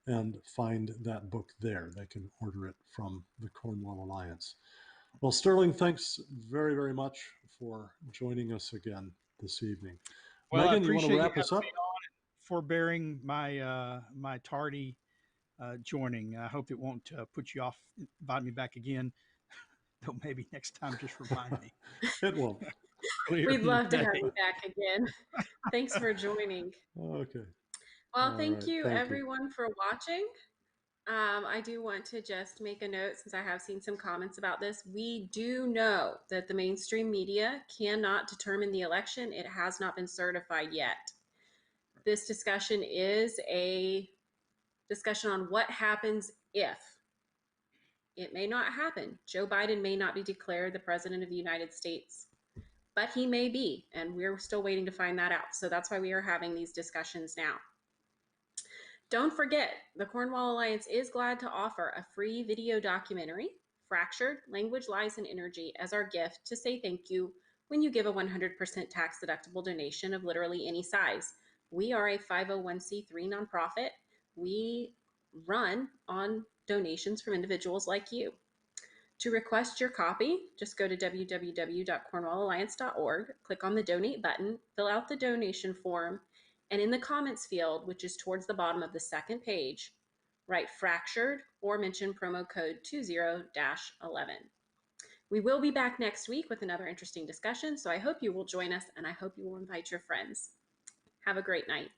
Speaker 1: and find that book there. They can order it from the Cornwall Alliance. Well, Sterling, thanks very, very much for joining us again this evening.
Speaker 3: Well, I
Speaker 1: Megan, you want to
Speaker 3: appreciate you
Speaker 1: wrap us
Speaker 3: having
Speaker 1: up?
Speaker 3: me on and forbearing my tardy joining. I hope it won't put you off, invite me back again. Though maybe next time, just remind me
Speaker 1: It won't.
Speaker 3: earlier
Speaker 2: We'd
Speaker 3: in the
Speaker 2: love to have
Speaker 3: day.
Speaker 2: you back again. Thanks for joining.
Speaker 1: Okay.
Speaker 2: Well,
Speaker 1: All
Speaker 2: thank
Speaker 1: right.
Speaker 2: you
Speaker 1: Thank you.
Speaker 2: everyone for watching. I do want to just make a note, since I have seen some comments about this. We do know that the mainstream media cannot determine the election. It has not been certified yet. This discussion is a discussion on what happens if. It may not happen. Joe Biden may not be declared the president of the United States, but he may be, and we're still waiting to find that out. So that's why we are having these discussions now. Don't forget, the Cornwall Alliance is glad to offer a free video documentary, Fractured Language, Lies, and Energy, as our gift to say thank you when you give a 100% tax deductible donation of literally any size. We are a 501c3 nonprofit. We run on donations from individuals like you. To request your copy, just go to www.cornwallalliance.org, click on the donate button, fill out the donation form, and in the comments field, which is towards the bottom of the second page, write fractured or mention promo code 20-11. We will be back next week with another interesting discussion, so I hope you will join us and I hope you will invite your friends. Have a great night.